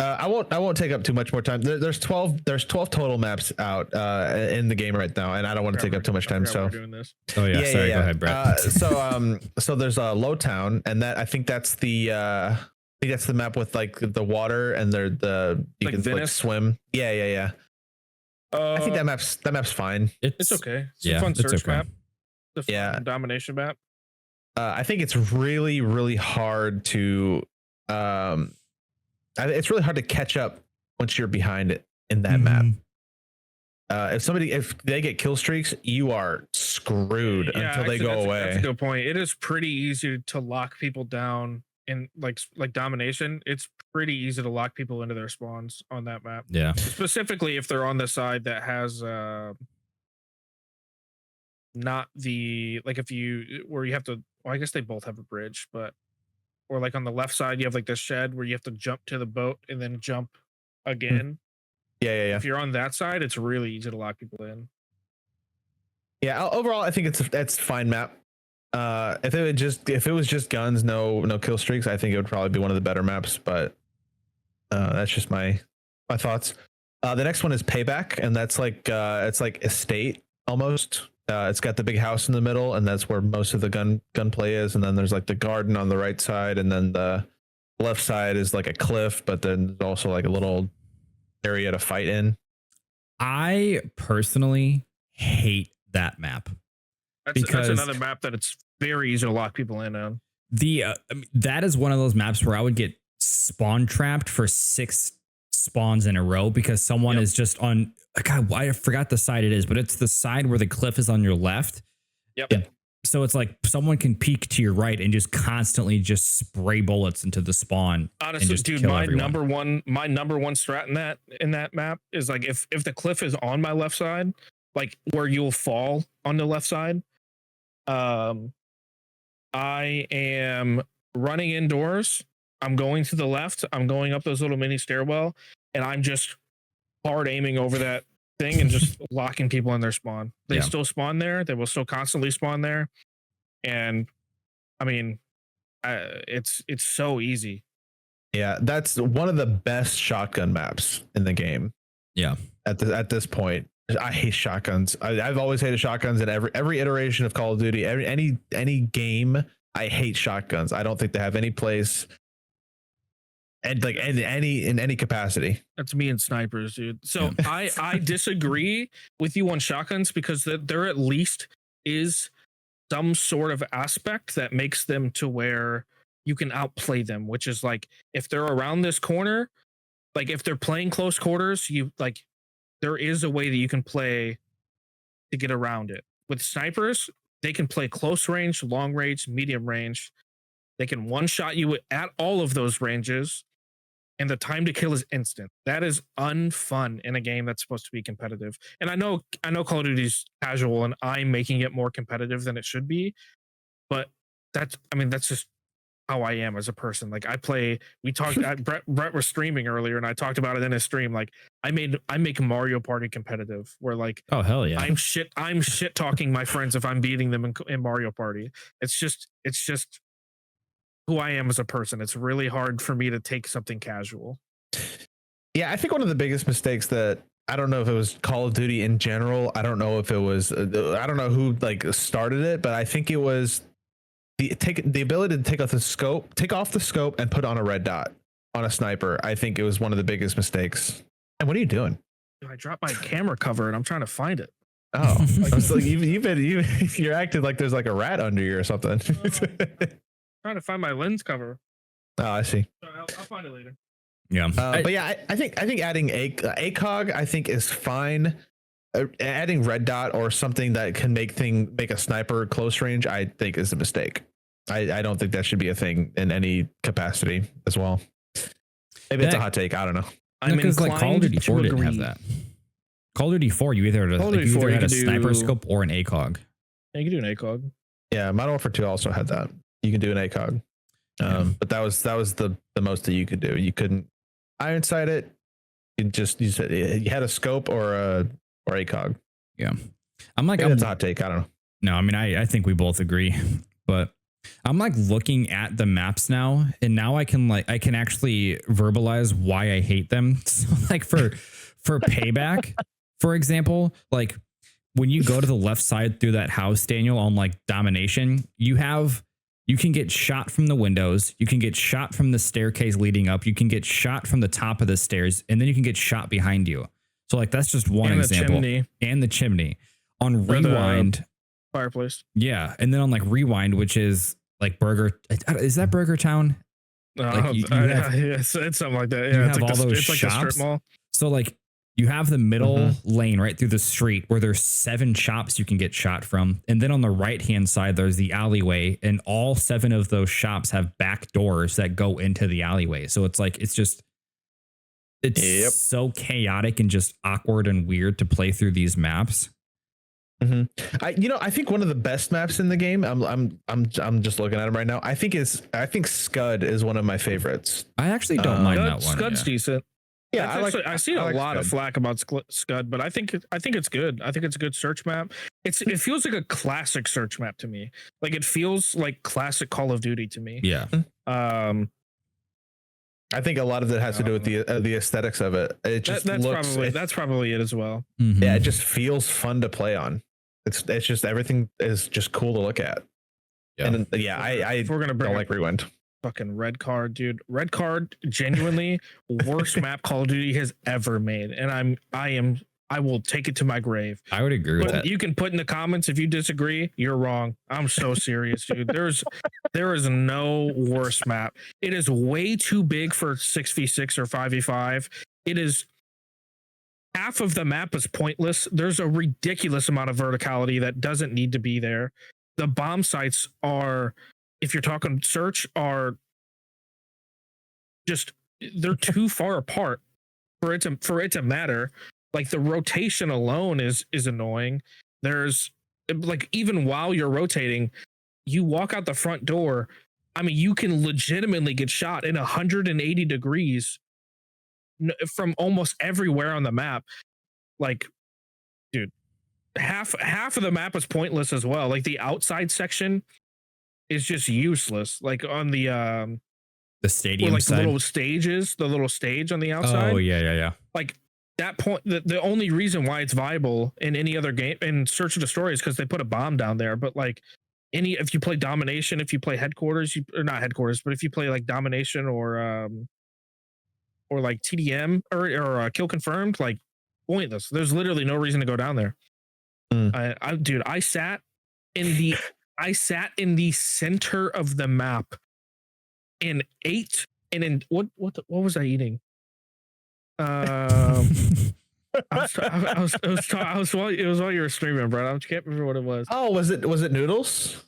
I won't take up too much more time. There's 12 total maps out in the game right now, and I don't want to take up too much time. So we're doing this. Oh yeah, sorry. Go ahead, Brett. So there's a Lowtown, and that I think that's the map with like the water and you Like can like Venice? swim. Yeah. I think that map's fine. It's okay. It's yeah, a fun it's search okay. map. The fun Yeah. domination map. I think it's really, really hard to it's really hard to catch up once you're behind it in that map. If they get kill streaks, you are screwed until they actually, go that's away. a good point. It is pretty easy to lock people down in like domination. It's pretty easy to lock people into their spawns on that map, Yeah. specifically if they're on the side that has not the, like, if you, where you have to, well, I guess they both have a bridge, but, or like on the left side you have like the shed where you have to jump to the boat and then jump again. Yeah. If you're on that side, it's really easy to lock people in. Yeah, overall, I think it's fine map. If it was just guns, no kill streaks, I think it would probably be one of the better maps. But that's just my thoughts. The next one is Payback, and that's like it's like estate almost. It's got the big house in the middle, and that's where most of the gunplay is. And then there's like the garden on the right side, and then the left side is like a cliff, but then there's also like a little area to fight in. I personally hate that map. That's Because- another map that it's very easy to lock people in on. I mean, that is one of those maps where I would get spawn trapped for 6 spawns in a row because someone is just on. God, I forgot the side it is, but it's the side where the cliff is on your left. Yep. So it's like someone can peek to your right and just constantly just spray bullets into the spawn. Honestly, just dude, kill my everyone. number one strat in that map is like if the cliff is on my left side, like where you'll fall on the left side, I am running indoors. I'm going to the left. I'm going up those little mini stairwell, and I'm just hard aiming over that thing and just locking people in their spawn. They Yeah. still spawn there. They will still constantly spawn there, and I mean, it's so easy. Yeah, that's one of the best shotgun maps in the game. Yeah. At this point, I hate shotguns. I've always hated shotguns in every iteration of Call of Duty. Any game I hate shotguns. I don't think they have any place and like in any capacity. That's me and snipers, dude. So I disagree with you on shotguns because there at least is some sort of aspect that makes them to where you can outplay them, which is like if they're around this corner, like if they're playing close quarters, you like there is a way that you can play to get around it. With snipers, they can play close range, long range, medium range. They can one shot you at all of those ranges, and the time to kill is instant. That is unfun in a game that's supposed to be competitive. And I know Call of Duty's casual, and I'm making it more competitive than it should be. But that's just how I am as a person. Like I play. We talked. Brett was streaming earlier, and I talked about it in his stream. Like I make Mario Party competitive, where like oh hell yeah, I'm shit talking my friends if I'm beating them in Mario Party. It's just who I am as a person. It's really hard for me to take something casual. Yeah, I think one of the biggest mistakes that I don't know if it was Call of Duty in general. I don't know if it was. I don't know who like started it, but I think it was the ability to take off the scope and put on a red dot on a sniper. I think it was one of the biggest mistakes. And what are you doing? I dropped my camera cover and I'm trying to find it. Oh, I was like, you're acting like there's like a rat under you or something. Trying to find my lens cover. Oh, I see. I'll find it later. Yeah, but yeah, I think adding ACOG I think is fine. Adding red dot or something that can make a sniper close range, I think is a mistake. I don't think that should be a thing in any capacity as well. Maybe it's a hot take. I don't know. Because like Call of Duty 4 didn't have that. Call of Duty 4, you either had a sniper scope or an ACOG. Yeah, you can do an ACOG. Yeah, Modern Warfare 2 also had that. You can do an ACOG. But that was the most that you could do. You couldn't iron sight it. You said you had a scope or ACOG. Yeah. I'm like, it's a hot take. I don't know. No, I mean, I think we both agree, but I'm like looking at the maps now, and now I can actually verbalize why I hate them. So like for Payback, for example, like when you go to the left side through that house, Daniel, on like Domination, you can get shot from the windows. You can get shot from the staircase leading up. You can get shot from the top of the stairs, and then you can get shot behind you. So like that's just one example. And the chimney on Rewind. Fireplace. Yeah, and then on like Rewind, which is like Burger. Is that Burger Town? Like it's something like that. Yeah, you have all those shops. Like a strip mall. So like you have the middle lane right through the street where there's 7 shops you can get shot from, and then on the right hand side there's the alleyway, and all 7 of those shops have back doors that go into the alleyway. So it's like it's so chaotic and just awkward and weird to play through these maps. I think one of the best maps in the game. I'm just looking at them right now. I think Scud is one of my favorites. I actually don't mind that one. Scud's decent. Yeah, I've seen a lot of flack about Scud, but I think it's good. I think it's a good search map. It feels like a classic search map to me. Like it feels like classic Call of Duty to me. Yeah. I think a lot of it has to do with the aesthetics of it. It just that's probably it as well. Yeah, it just feels fun to play on. It's just everything is just cool to look at. Yeah, and if we're gonna bring like Rewind. Fucking Red Card, dude. Red Card, genuinely worst map Call of Duty has ever made, and I will take it to my grave. I would agree with that. You can put in the comments if you disagree. You're wrong. I'm so serious, dude. There is no worse map. It is way too big for 6v6 or 5v5. It is half of the map is pointless. There's a ridiculous amount of verticality that doesn't need to be there. The bomb sites are, if you're talking search, are just they're too far apart for it to matter. Like the rotation alone is annoying. There's like, even while you're rotating, you walk out the front door. I mean, you can legitimately get shot in 180 degrees from almost everywhere on the map. Like, dude, half of the map is pointless as well. Like the outside section is just useless. Like on the stadium like side, the little stage on the outside. Oh yeah. Like that point, the only reason why it's viable in any other game in Search and Destroy is because they put a bomb down there. But like if you play domination, if you play headquarters, or not headquarters, but if you play like domination or like TDM or kill confirmed, like pointless. There's literally no reason to go down there. Dude, I sat in the center of the map and ate, and in what was I eating? It was while you were streaming, bro. I can't remember what it was. Oh, was it noodles?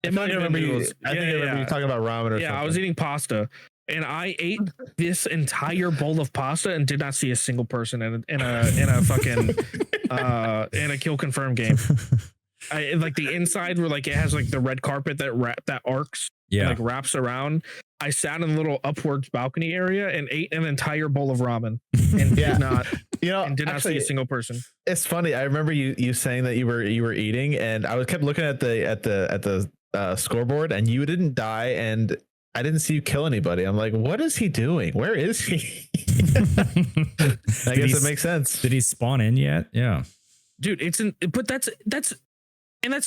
It might have been noodles. I think I remember you talking about ramen or something. I was eating pasta, and I ate this entire bowl of pasta and did not see a single person in a fucking in a kill confirm game. Like the inside where like it has like the red carpet that arcs, like wraps around. I sat in a little upwards balcony area and ate an entire bowl of ramen and did not see a single person. It's funny. I remember you saying that you were eating, and I kept looking at the scoreboard, and you didn't die, and I didn't see you kill anybody. I'm like, what is he doing? Where is he? I guess it makes sense. Did he spawn in yet? Yeah, dude. But that's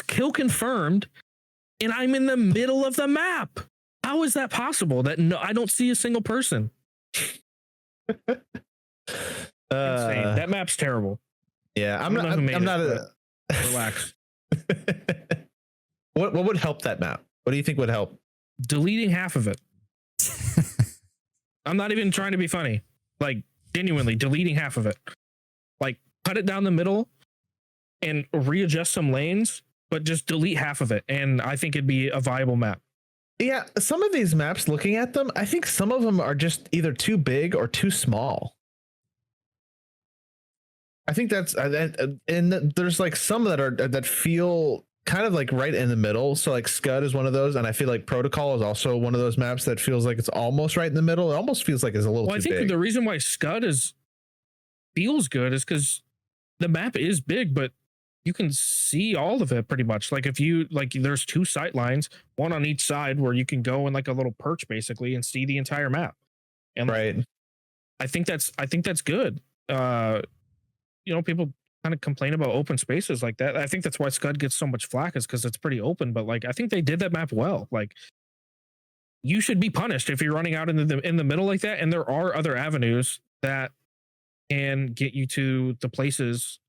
kill confirmed, and I'm in the middle of the map. How is that possible? I don't see a single person. Insane. That map's terrible. Yeah, I'm not. Relax. What would help that map? What do you think would help? Deleting half of it. I'm not even trying to be funny. Like genuinely deleting half of it. Like cut it down the middle and readjust some lanes, but just delete half of it, and I think it'd be a viable map. Yeah, some of these maps, looking at them, I think some of them are just either too big or too small. I think that's, and there's like some that feel kind of like right in the middle. So like Scud is one of those, and I feel like Protocol is also one of those maps that feels like it's almost right in the middle. It almost feels like it's a little too big. I think the reason why Scud feels good is because the map is big, but you can see all of it pretty much. Like if you like, there's two sight lines, one on each side, where you can go in like a little perch basically and see the entire map. And right, I think that's good. People kind of complain about open spaces like that. I think that's why Scud gets so much flack, is because it's pretty open. But like, I think they did that map well. Like, you should be punished if you're running out in the middle like that. And there are other avenues that can get you to the places.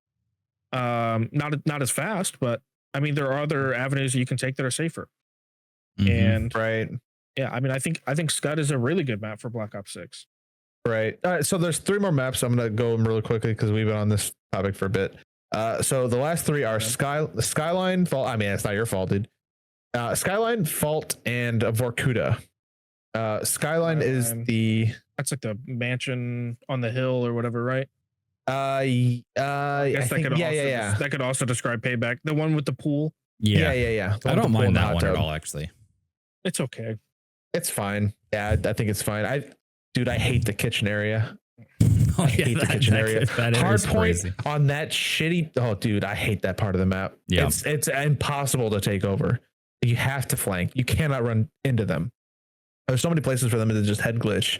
Not as fast, but I mean, there are other avenues you can take that are safer. And right, yeah, I mean, I think Scud is a really good map for Black Ops 6. Right. All right. So there's 3 more maps. I'm gonna go them really quickly because we've been on this topic for a bit. So the last 3 are Skyline, Fault. I mean, it's not your fault, dude. Skyline, Fault, and Vorkuta. Skyline is that's like the mansion on the hill or whatever, right? I guess that could also describe Payback. The one with the pool. Yeah. I don't mind that one at all, actually. It's okay. It's fine. Yeah, I think it's fine. I hate the kitchen area. I hate the kitchen area. Hard point on that shitty. Oh, dude, I hate that part of the map. Yeah, it's impossible to take over. You have to flank. You cannot run into them. There's so many places for them to just head glitch,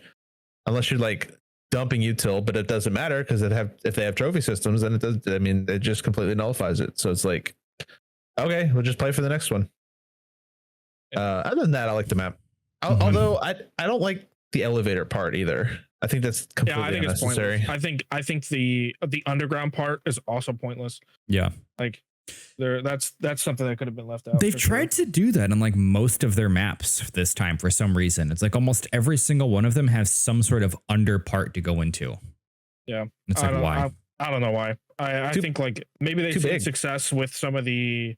unless you're like dumping util, but it doesn't matter because if they have trophy systems, then it does. I mean, it just completely nullifies it. So it's like, okay, we'll just play for the next one. Other than that, I like the map. Although I don't like the elevator part either. I think that's completely unnecessary. It's pointless. I think the underground part is also pointless. Yeah, like that's something that could have been left out. They've tried to do that on like most of their maps this time for some reason. It's like almost every single one of them has some sort of under part to go into. Yeah, it's like why? I don't know why. I think like maybe they've seen success with some of the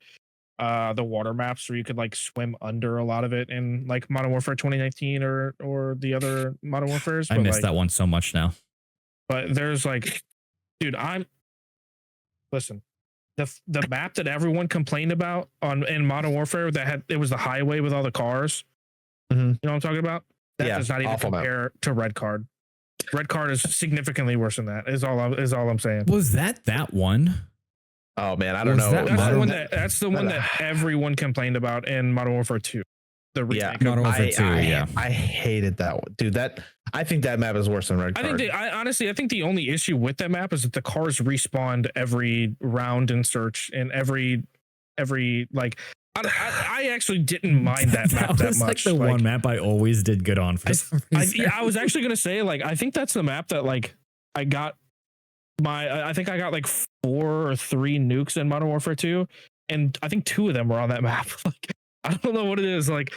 water maps where you could like swim under a lot of it in like Modern Warfare 2019 or the other Modern Warfares. I miss that one so much now. But there's like, dude, listen. The map that everyone complained about in Modern Warfare it was the highway with all the cars. Mm-hmm. You know what I'm talking about? That does not even compare to Red Card. Red Card is significantly worse than that. Is all I'm saying. Was that one? Oh man, I don't know. That's the one that everyone complained about in Modern Warfare 2. The remake. Modern Warfare 2. I hated that one, dude. I think that map is worse than Red Card. I think the only issue with that map is that the cars respawned every round in search, and every like I actually didn't mind that map that was much. like the one map I always did good on for some reason. I was actually gonna say, like, I think that's the map that, like, I got I think I got like 4 or 3 nukes in Modern Warfare 2, and I think 2 of them were on that map. Like, I don't know what it is. Like,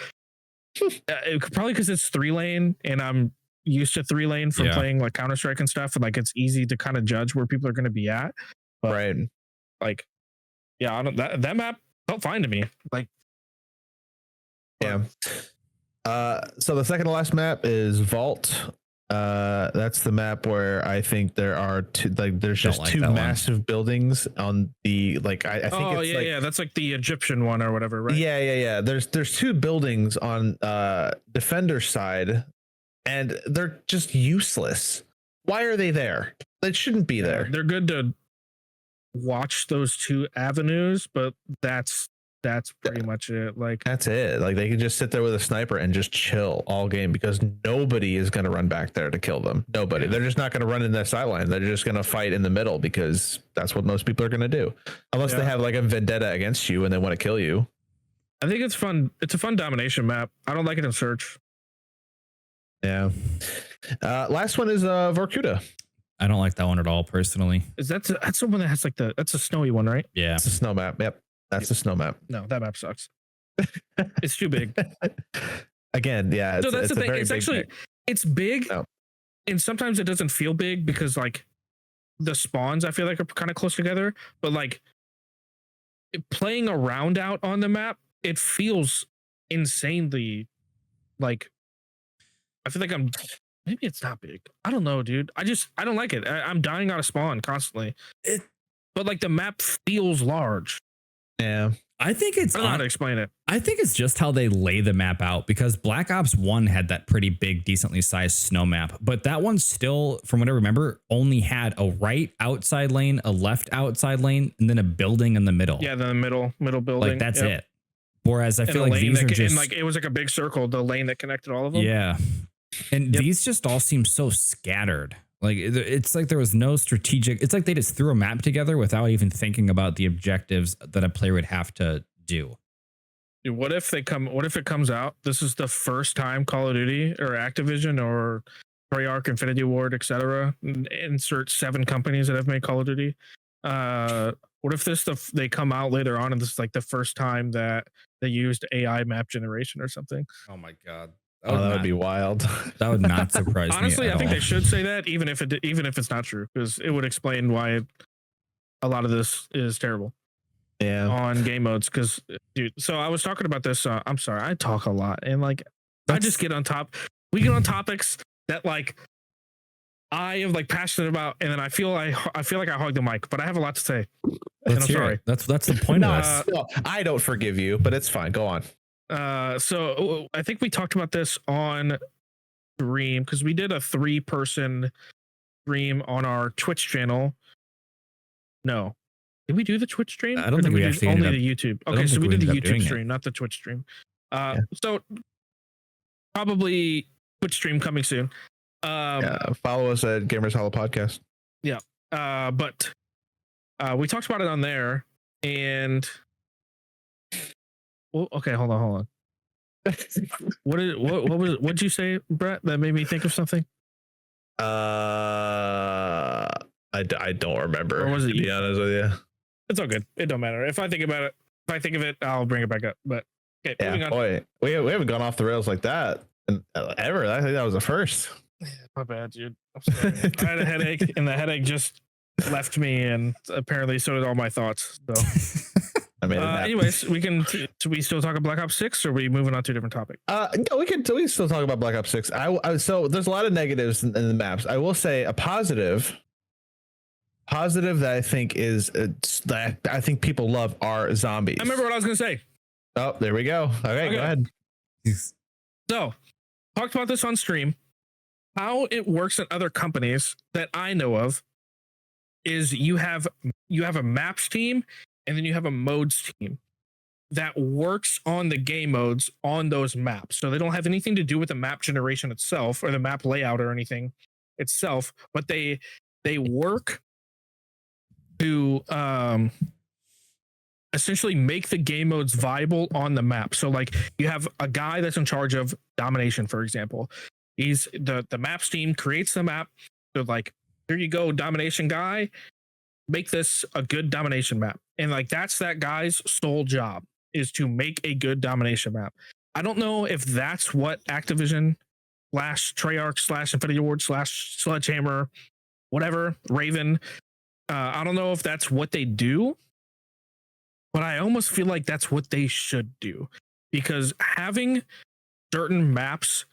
probably because it's 3-lane, and I'm used to 3-lane from playing like Counter Strike and stuff, and like it's easy to kind of judge where people are going to be at. But, Right. like, yeah, I don't, that map felt fine to me. Like, Yeah. So the second to last map is Vault. That's the map where I think there are two, like, there's just like two that one. massive buildings on the, like, I think oh it's yeah, like, yeah, that's like the Egyptian one or whatever, right? yeah. There's two buildings on Defender side, and they're just useless. Why are they there? They shouldn't be there. They're good to watch those 2 avenues, but that's pretty much it. Like, That's it. Like, they can just sit there with a sniper and just chill all game, because nobody is going to run back there to kill them. Nobody. They're just not going to run in their sideline. They're just going to fight in the middle, because that's what most people are going to do, unless they have like a vendetta against you and they want to kill you. I think it's fun. It's a fun domination map. I don't like it in Search. Yeah. Last one is Vorkuta. I don't like that one at all, personally. That's the one that has like that's a snowy one, right? Yeah. It's a snow map. Yep. That's a snow map. No, that map sucks. It's too big. Again, yeah. So that's the thing. It's actually map. it's big, Oh. and sometimes it doesn't feel big because like the spawns I feel like are kind of close together. But like playing around out on the map, it feels insanely like. I feel like maybe it's not big. I don't know, dude. I don't like it. I'm dying out of spawn constantly. But like the map feels large. Yeah. I think it's I don't know how to explain it. I think it's just how they lay the map out, because Black Ops 1 had that pretty big, decently sized snow map. But that one still, from what I remember, only had a right outside lane, a left outside lane, and then a building in the middle. Yeah, the middle building. Like, that's it. Whereas I And feel a like lane these are and just like it was like a big circle, the lane that connected all of them. Yeah. And these just all seem so scattered. Like, it's like there was no strategic. It's like they just threw a map together without even thinking about the objectives that a player would have to do. Dude, what if it comes out? This is the first time Call of Duty or Activision or Treyarch, Infinity Ward, etc. Insert 7 companies that have made Call of Duty. What if they come out later on and this is like the first time that they used AI map generation or something? Oh my god. That would be wild. That would not surprise me. Honestly, at I think all. they should say that, even if it's not true, because it would explain why a lot of this is terrible. Yeah. On game modes, because dude, so I was talking about this. I'm sorry, I talk a lot, and like I just get on top. We get on topics that like I am like passionate about, and then I feel like I hog the mic, but I have a lot to say. Let's and I'm hear sorry. it. That's the point of this. No, I don't forgive you, but it's fine. Go on. So I think we talked about this on stream, because we did a 3-person stream on our Twitch channel. No. Did we do the Twitch stream? I don't Or think did we do actually only ended the YouTube. Okay, so we did the YouTube stream, not the Twitch stream. So probably Twitch stream coming soon. Follow us at Gamers Hollow Podcast. But we talked about it on there, and well, okay, hold on. What'd you say, Brett, that made me think of something? I don't remember. Or was it to be you? honest with you? It's all good. It don't matter. If I think about it, if I think of it, I'll bring it back up. But okay, moving Yeah, on. boy, we haven't gone off the rails like that ever. I think that was the first. My bad, dude. I'm sorry. I had a headache, and the headache just left me, and apparently so did all my thoughts. So, I made it happen. anyways, do we still talk about Black Ops 6, or are we moving on to a different topic? No, we can still talk about Black Ops 6. So there's a lot of negatives in the maps. I will say a positive that I think is that I think people love are zombies. I remember what I was gonna say. Oh, there we go. Okay, go ahead. So, talked about this on stream. How it works in other companies that I know of is you have a maps team, and then you have a modes team that works on the game modes on those maps. So they don't have anything to do with the map generation itself or the map layout or anything itself, but they work to essentially make the game modes viable on the map. So like you have a guy that's in charge of domination, for example. He's the maps team creates the map. They're like, here you go, domination guy. Make this a good domination map. And like that's that guy's sole job, is to make a good domination map. I don't know if that's what Activision / Treyarch / Infinity Ward / Sledgehammer, whatever, Raven. I don't know if that's what they do, but I almost feel like that's what they should do, because having certain maps,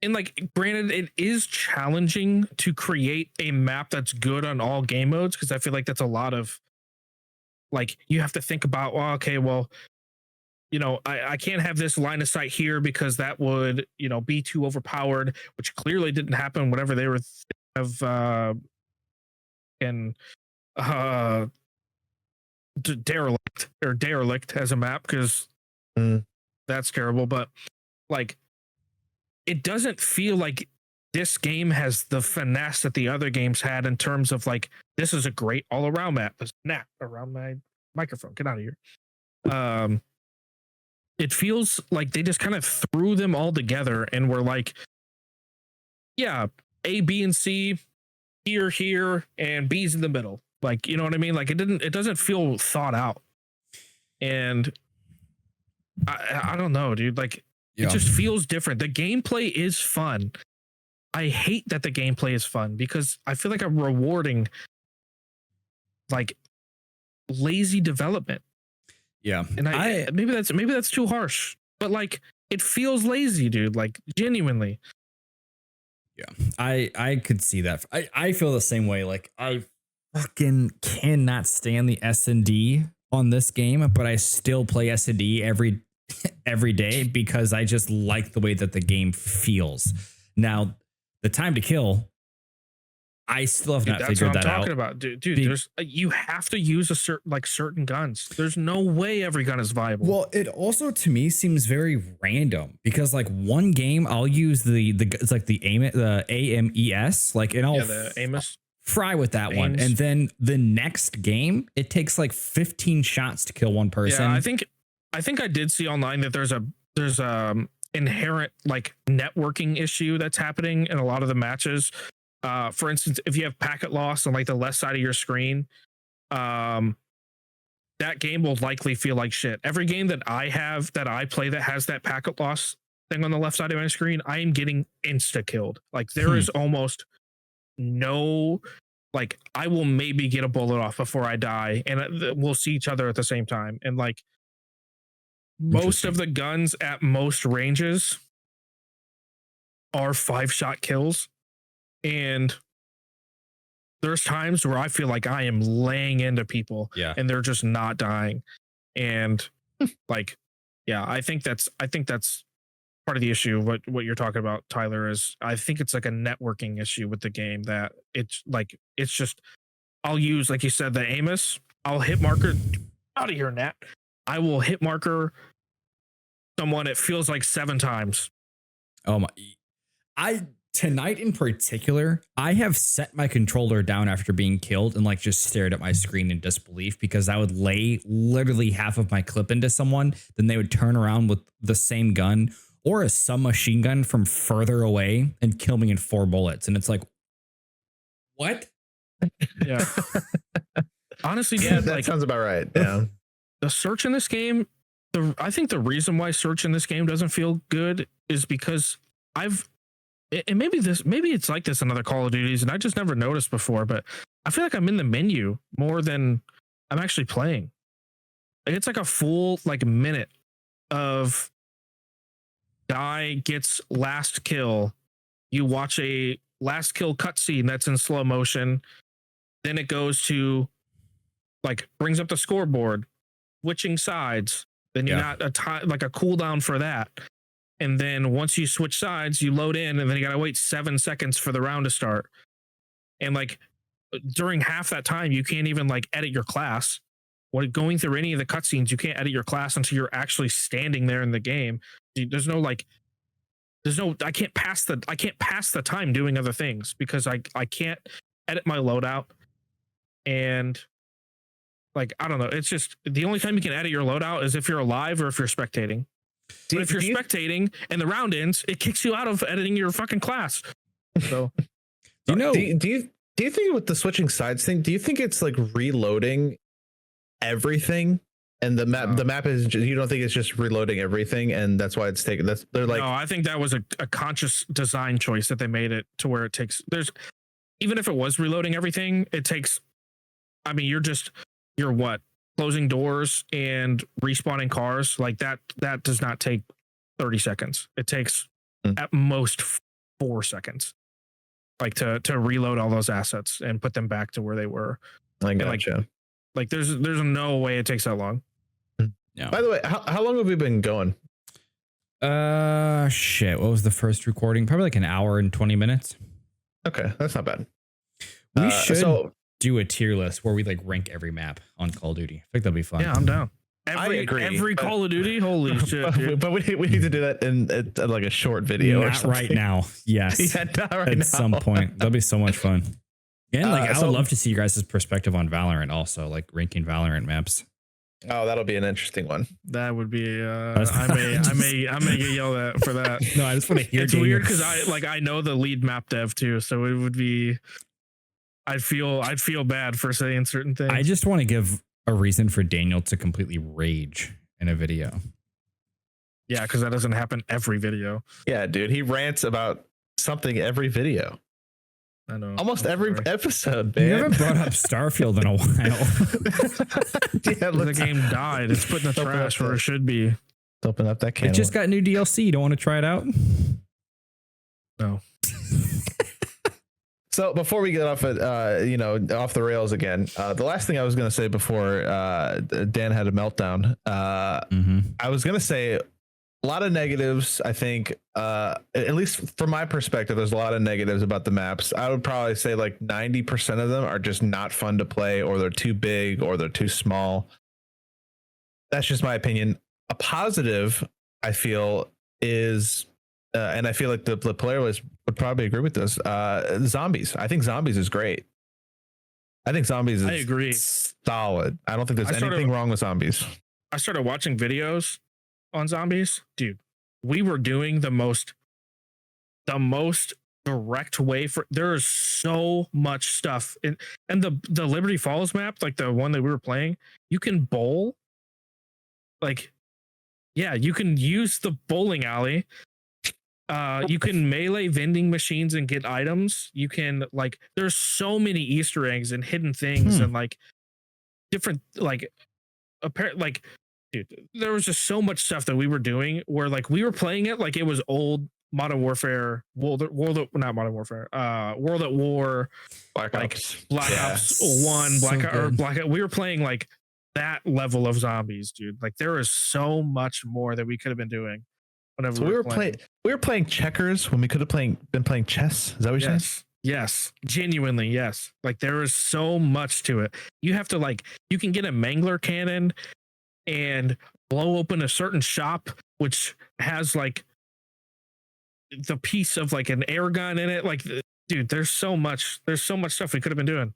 and like granted, it is challenging to create a map that's good on all game modes, because I feel like that's a lot of, like, you have to think about, well, okay, well, you know, I can't have this line of sight here because that would, you know, be too overpowered, which clearly didn't happen. Whatever they were derelict as a map, because that's terrible. But like, it doesn't feel like this game has the finesse that the other games had in terms of like, this is a great all around map. Snap around my microphone. Get out of here. It feels like they just kind of threw them all together and were like, yeah, A, B, and C, here, and B's in the middle. Like, you know what I mean? Like it doesn't feel thought out. And I don't know, dude. Like it just feels different. The gameplay is fun. I hate that the gameplay is fun because I feel like I'm rewarding like lazy development. Yeah. And I maybe that's too harsh, but like it feels lazy, dude. Like genuinely. Yeah. I could see that. I feel the same way. Like I fucking cannot stand the S&D on this game, but I still play S&D every day because I just like the way that the game feels. Now, the time to kill, I still have not figured that out. That's what I'm talking about, dude. There's you have to use certain guns. There's no way every gun is viable. Well, it also to me seems very random because like one game I'll use the it's like the AMES, like, and I'll the AMES fry with that one, and then the next game it takes like 15 shots to kill one person. Yeah, I think I did see online that there's inherent like networking issue that's happening in a lot of the matches. For instance, if you have packet loss on like the left side of your screen, that game will likely feel like shit. Every game that I play that has that packet loss thing on the left side of my screen, I am getting insta killed. Like there is almost no, like I will maybe get a bullet off before I die, and we'll see each other at the same time. And like most of the guns at most ranges are 5-shot kills. And there's times where I feel like I am laying into people and they're just not dying. And like, yeah, I think that's part of the issue. What you're talking about, Tyler, is I think it's like a networking issue with the game that it's just, I'll use, like you said, the Amos, I'll hit marker out of here, Nat. I will hit marker someone, it feels like 7 times. Oh my, tonight in particular, I have set my controller down after being killed and like just stared at my screen in disbelief because I would lay literally half of my clip into someone, then they would turn around with the same gun or a submachine gun from further away and kill me in 4 bullets. And it's like, what? Yeah. Honestly, yeah, that sounds about right. Yeah. The search in this game, I think the reason why search in this game doesn't feel good is because and maybe it's like this in other Call of Duties, and I just never noticed before, but I feel like I'm in the menu more than I'm actually playing. Like it's like a full like minute of guy gets last kill. You watch a last kill cutscene that's in slow motion. Then it goes to like brings up the scoreboard, switching sides. Then you got a time like a cooldown for that. And then once you switch sides, you load in, and then you got to wait 7 seconds for the round to start. And like during half that time, you can't even like edit your class. When going through any of the cutscenes, you can't edit your class until you're actually standing there in the game. I can't pass the time doing other things because I can't edit my loadout. And Like, I don't know. It's just the only time you can edit your loadout is if you're alive or if you're spectating. But if you're spectating and the round ends, it kicks you out of editing your fucking class. So, You know, do you think with the switching sides thing, do you think it's like reloading everything? And the map is you don't think it's just reloading everything, and that's why it's taken. They're like, no, I think that was a conscious design choice that they made it to where it takes. Even if it was reloading everything, it takes. I mean, you're what, closing doors and respawning cars like that. That does not take 30 seconds. It takes at most 4 seconds, like to reload all those assets and put them back to where they were. I gotcha. Like there's no way it takes that long. no. By the way, how long have we been going? Shit. What was the first recording? Probably like an hour and 20 minutes. Okay, that's not bad. We should do a tier list where we like rank every map on Call of Duty. I think that'll be fun. Yeah, I'm down. I agree, Every but- Call of Duty, holy shit, dude. but we need to do that in like a short video or Not something. right now. Yes. Yeah, not right At now. some point. That'll be so much fun. And like, I so- would love to see you guys' perspective on Valorant also, like ranking Valorant maps. Oh, that'll be an interesting one. That would be. That's- I may get yelled at for that. No, I just want to hear It's Daniel. weird because I know the lead map dev too, so it would be. I'd feel bad for saying certain things. I just want to give a reason for Daniel to completely rage in a video. Yeah, because that doesn't happen every video. Yeah, dude, he rants about something every video, I know. almost I'm every sorry. episode. You Man. haven't brought up Starfield in a while. Yeah, The let's game died. It's put in the Open up trash where the- it should be. open up that can. It just got new DLC. You don't want to try it out? No. So before we get off it, off the rails again, the last thing I was going to say before Dan had a meltdown, I was going to say a lot of negatives. I think, at least from my perspective, there's a lot of negatives about the maps. I would probably say like 90% of them are just not fun to play, or they're too big, or they're too small. That's just my opinion. A positive, I feel, is, and I feel like the player list would probably agree with this. Zombies. I think Zombies is great. I think Zombies is I agree. solid. I don't think there's I started- anything wrong with Zombies. I started watching videos on Zombies, dude. We were doing the most direct way for. There is so much stuff and the Liberty Falls map, like the one that we were playing, you can bowl. Like, yeah, you can use the bowling alley. You can melee vending machines and get items. You can there's so many Easter eggs and hidden things and different dude, there was just so much stuff that we were doing where we were playing it like it was old Modern Warfare, World at War, Black like Ops. Black Yeah. Ops 1, So good. Black Ops. We were playing like that level of Zombies, dude. Like there is so much more that we could have been doing whenever So we were playing checkers when we could have been playing chess. Is that what you're saying? Yes, genuinely, yes. Like there is so much to it. You have to you can get a Mangler cannon and blow open a certain shop which has the piece of an air gun in it. Dude, there's so much stuff we could have been doing.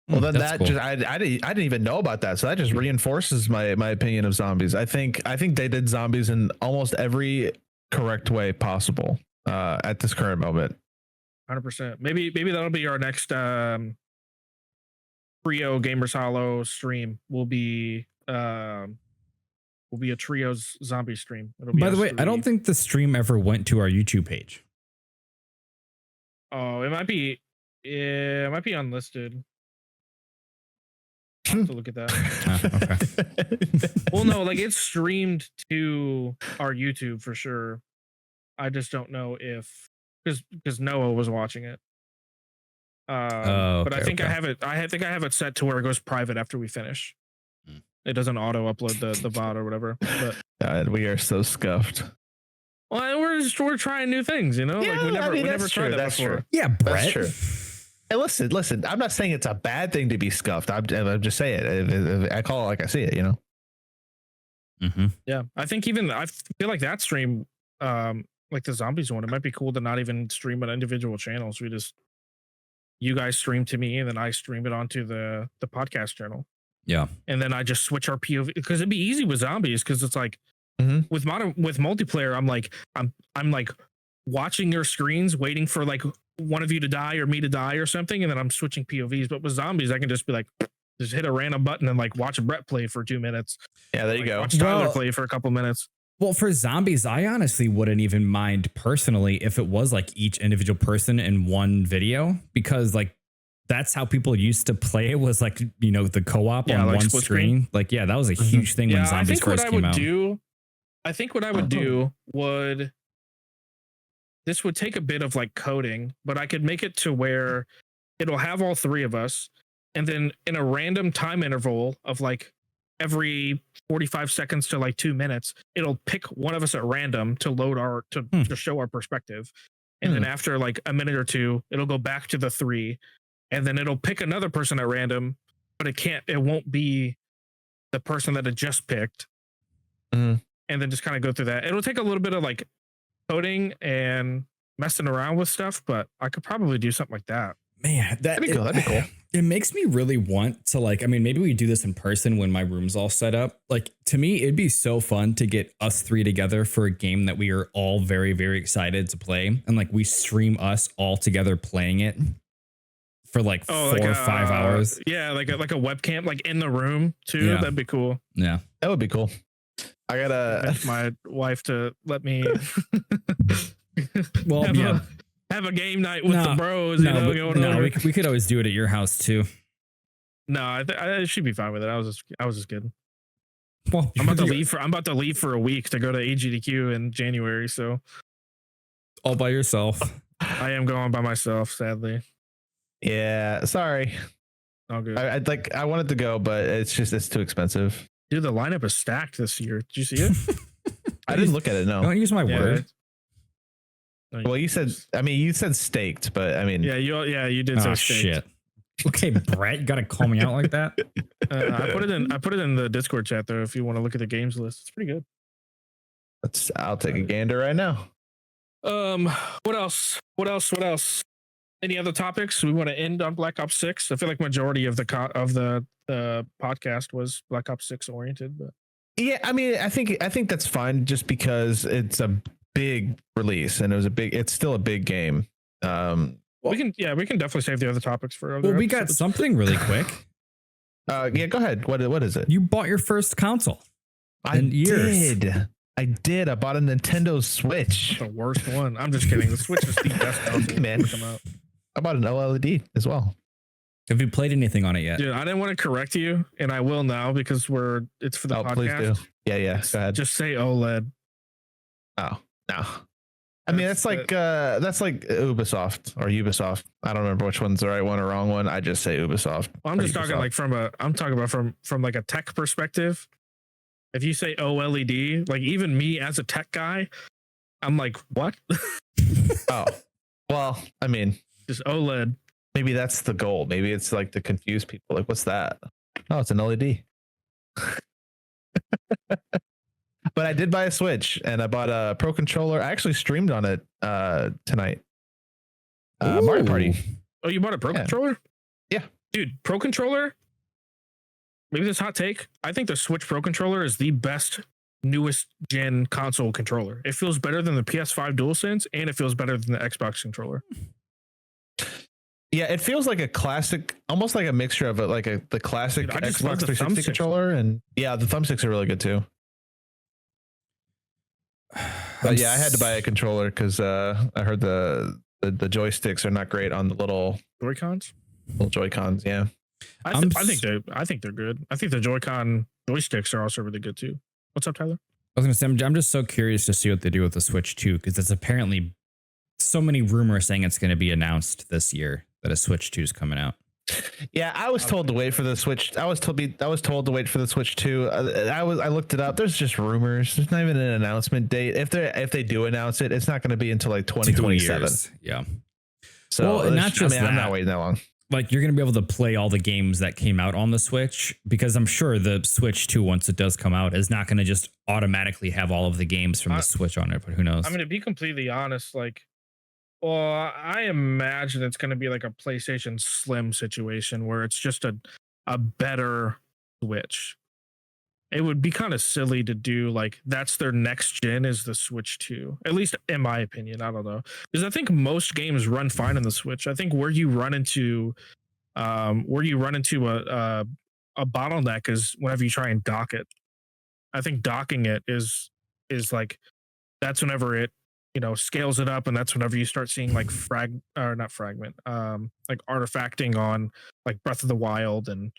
Well, then That's that cool. just I didn't even know about that, so that just reinforces my opinion of Zombies. I think they did Zombies in almost every correct way possible at this current moment. 100%. Maybe that'll be our next Trio Gamers Hollow stream. Will be a Trio's zombie stream. It'll be By the us way, I three. don't think the stream ever went to our YouTube page. Oh, it might be unlisted. I'll have to look at that. Okay. Well, no, it's streamed to our YouTube for sure. I just don't know if because Noah was watching it. But I okay, think okay. I think I have it set to where it goes private after we finish. Hmm. It doesn't auto upload the VOD or whatever. But God, we are so scuffed. well, we're trying new things, you know. Yeah, we never that's tried true, that that's before. true. Yeah, Brett. That's true. Hey, listen. I'm not saying it's a bad thing to be scuffed. I'm just saying it. I call it like I see it. You know. Mm-hmm. Yeah, I think I feel like that stream, like the Zombies one, it might be cool to not even stream on individual channels. You guys stream to me, and then I stream it onto the podcast channel. Yeah. And then I just switch our POV because it'd be easy with zombies because it's like Mhm. with multiplayer, I'm like watching your screens, waiting for like one of you to die or me to die or something, and then I'm switching POVs. But with zombies, I can just be like, just hit a random button and like watch Brett play for 2 minutes. Yeah, there you Like, go. Watch Tyler Well- play for a couple minutes. Well, for zombies, I honestly wouldn't even mind personally if it was like each individual person in one video, because like that's how people used to play it, was like, you know, the co-op Yeah, on like one split screen. Like, yeah, that was a huge thing when Yeah, I zombies think what first I came would out. do, I think what I would do would, this would take a bit of like coding, but I could make it to where it'll have all three of us, and then in a random time interval of like every 45 seconds to like 2 minutes, it'll pick one of us at random to load our to show our perspective. And then after like a minute or two, it'll go back to the three, and then it'll pick another person at random, but it won't be the person that it just picked. Mhm. And then just kind of go through that. It'll take a little bit of like coding and messing around with stuff, but I could probably do something like that. Man, That'd be cool. That'd be cool. It makes me really want to, like, I mean, maybe we do this in person when my room's all set up. Like, to me, it'd be so fun to get us three together for a game that we are all very, very excited to play. And like, we stream us all together playing it for like 4 or 5 hours. Yeah, like a webcam, like in the room too. Yeah. That'd be cool. Yeah. That would be cool. I gotta. Ask my wife to let me Well, have, yeah. have a game night with the bros. You know, going No, over. we could always do it at your house too. No, I should be fine with it. I was just kidding. Well, I'm about to leave for a week to go to AGDQ in January, so all by yourself. I am going by myself, sadly. Yeah, sorry. All good. I'd like. I wanted to go, but it's too expensive. Dude, the lineup is stacked this year. Did you see it? I didn't look at it. No. Don't use my Yeah. word. No, Well, you said. I mean, you said staked, but I mean, you did say Oh staked. shit. Okay, Brett, you gotta call me out like that. I put it in the Discord chat though. If you want to look at the games list, it's pretty good. I'll take a gander right now. What else? Any other topics we want to end on Black Ops 6? I feel like majority of the podcast was Black Ops 6 oriented, but Yeah, I mean, I think that's fine, just because it's a big release and it's still a big game. we can definitely save the other topics for other Well, we got episodes. something really quick. Yeah, go ahead. What is it? You bought your first console. In years. I did. I bought a Nintendo Switch. the worst one. I'm just kidding. The Switch is the best console Man. to come out. I bought an OLED as well. Have you played anything on it yet? Dude, I didn't want to correct you, and I will now because it's for the Oh, please podcast. do. Yeah. Go ahead. Just say OLED. Oh no. I mean, that's like Ubisoft or Ubisoft. I don't remember which one's the right one or wrong one. I just say Ubisoft. Well, I'm or just talking Ubisoft. like from like a tech perspective. If you say OLED, like even me as a tech guy, I'm like, what? Oh, well, I mean, Just OLED. maybe that's the goal. Maybe it's like to confuse people. Like, what's that? Oh, it's an LED. But I did buy a Switch and I bought a Pro controller. I actually streamed on it tonight. Mario Party. Oh, you bought a Pro Yeah. controller? Yeah. Dude, Pro controller. Maybe this hot take. I think the Switch Pro controller is the best newest gen console controller. It feels better than the PS5 DualSense, and it feels better than the Xbox controller. Yeah, it feels like a classic, almost like a mixture of the classic Dude, I just love Xbox the 360 thumbsticks. controller, and yeah, the thumbsticks are really good too. But yeah, I had to buy a controller because I heard the joysticks are not great on the little Joy-Cons? Joy-Cons. Yeah, I think they're good. I think the Joy-Con joysticks are also really good too. What's up, Tyler? I was gonna say, I'm just so curious to see what they do with the Switch 2, because it's apparently so many rumors saying it's going to be announced this year that a Switch 2 is coming out. yeah. I was told to wait for the Switch. I was told to wait for the Switch 2. I looked it up. There's just rumors. There's not even an announcement date. If they do announce it, it's not going to be until like 2027. 2 years. Yeah. So Well, not just I'm that. not waiting that long. Like, you're going to be able to play all the games that came out on the Switch, because I'm sure the Switch 2, once it does come out, is not going to just automatically have all of the games from the Switch on it, but who knows? I mean, to be completely honest, well, I imagine it's going to be like a PlayStation Slim situation where it's just a better Switch. It would be kind of silly to do like that's their next gen is the Switch 2. At least in my opinion. I don't know. Because I think most games run fine on the Switch. I think where you run into a bottleneck is whenever you try and dock it. I think docking it is like that's whenever it scales it up, and that's whenever you start seeing like like artifacting on like Breath of the Wild and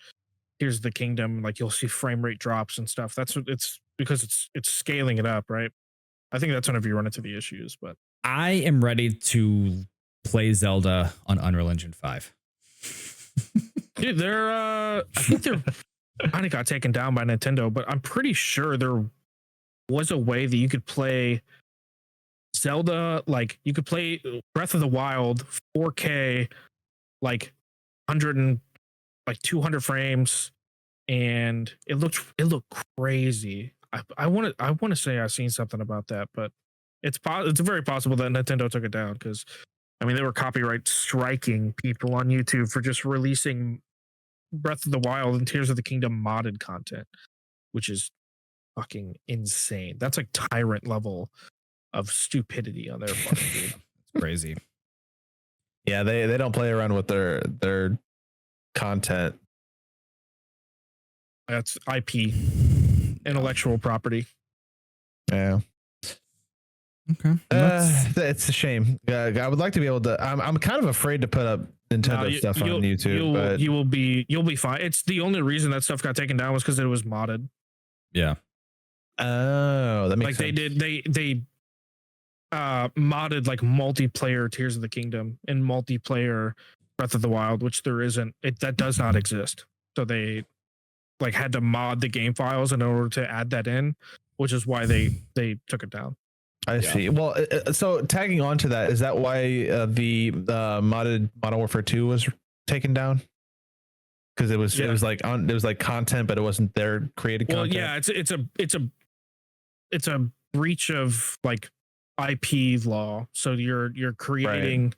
Tears of the Kingdom. Like you'll see frame rate drops and stuff. That's what it's because it's scaling it up, right? I think that's whenever you run into the issues. But I am ready to play Zelda on Unreal Engine 5. dude, I think they're kind of got taken down by Nintendo, but I'm pretty sure there was a way that you could play Zelda, like you could play Breath of the Wild 4K, like 200 frames, and it looked crazy. I want to say I've seen something about that, but it's very possible that Nintendo took it down because I mean they were copyright striking people on YouTube for just releasing Breath of the Wild and Tears of the Kingdom modded content, which is fucking insane. That's like tyrant level of stupidity on their part, dude. It's crazy. Yeah, they don't play around with their content. That's IP, intellectual property. Yeah. Okay. It's a shame. I would like to be able to. I'm kind of afraid to put up Nintendo stuff on YouTube, but you'll be fine. It's the only reason that stuff got taken down was because it was modded. Yeah. Oh, that makes like sense. they modded like multiplayer Tears of the Kingdom and multiplayer Breath of the Wild, which there isn't. That does not exist. So they like had to mod the game files in order to add that in, which is why they took it down. I see. Well, so tagging on to that, is that why the modded Modern Warfare 2 was taken down? Because it was like content, but it wasn't their created content. Well, yeah, it's a breach of like IP law. So you're creating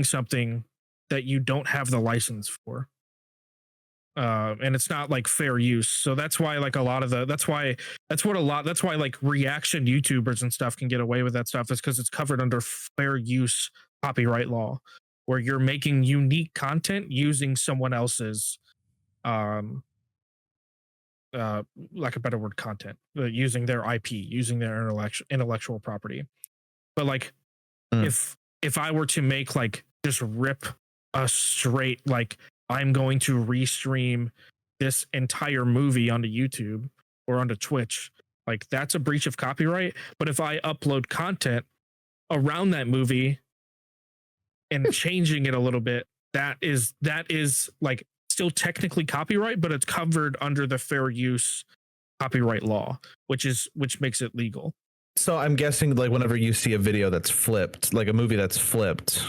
something that you don't have the license for. And it's not like fair use. So that's why like that's why like reaction YouTubers and stuff can get away with that stuff, is because it's covered under fair use copyright law, where you're making unique content using someone else's like a better word, content, using their IP, using their intellectual property. But like if I were to make like just rip a straight like I'm going to restream this entire movie onto YouTube or onto Twitch, like that's a breach of copyright. But if I upload content around that movie and changing it a little bit, that is like still technically copyright, but it's covered under the fair use copyright law, which makes it legal. So I'm guessing like whenever you see a video that's flipped, like a movie that's flipped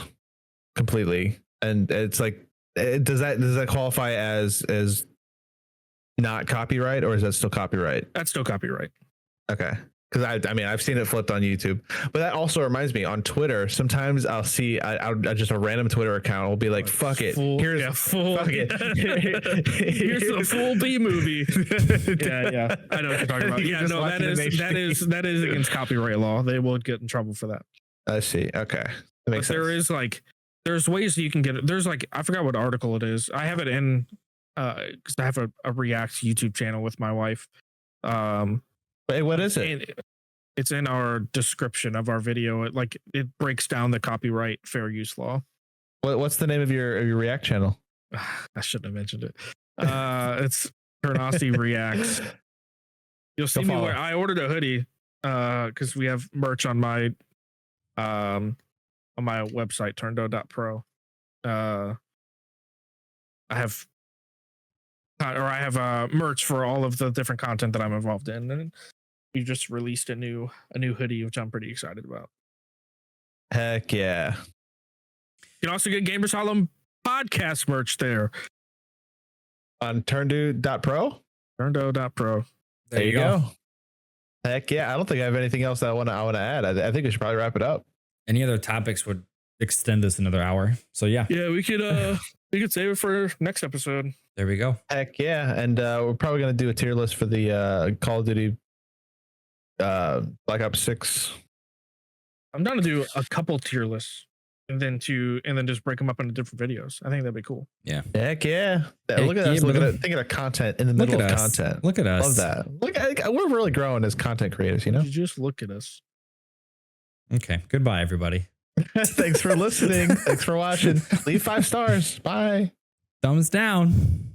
completely, and it's like, does that qualify as not copyright, or is that still copyright? That's still copyright. Okay. Because I mean, I've seen it flipped on YouTube, but that also reminds me, on Twitter, sometimes I'll see just a random Twitter account will be like, "Fuck it, fuck it, here's the full B movie." yeah, I know what you're talking about. Yeah, no, that is against copyright law. They will get in trouble for that. I see. Okay, that makes sense. There's ways that you can get it. There's like, I forgot what article it is. I have it in because I have a React YouTube channel with my wife. Wait, what is it? It's in our description of our video. It breaks down the copyright fair use law. What's the name of your React channel? I shouldn't have mentioned it. It's Turnasi Reacts. You'll see me where I ordered a hoodie because we have merch on my website, turndo.pro. I have merch for all of the different content that I'm involved in, and we just released a new hoodie, which I'm pretty excited about. Heck yeah! You can also get Gamers Harlem podcast merch there on turndo.pro. Turndo.pro. There you go. Heck yeah! I don't think I have anything else that I want to add. I think we should probably wrap it up. Any other topics would extend this another hour. So yeah, Yeah, we could save it for next episode. there we go. Heck yeah. And we're probably going to do a tier list for the Call of Duty Black Ops 6. I'm down to do a couple tier lists and then just break them up into different videos. I think that'd be cool. Heck yeah. Heck Look at yeah, us looking brother. at thinking of content in the Look middle at of us. content. Look at us. Love that. Look, we're really growing as content creators, you know? You just look at us. Okay. Goodbye, everybody. Thanks for listening. Thanks for watching. Leave 5 stars. Bye. Thumbs down.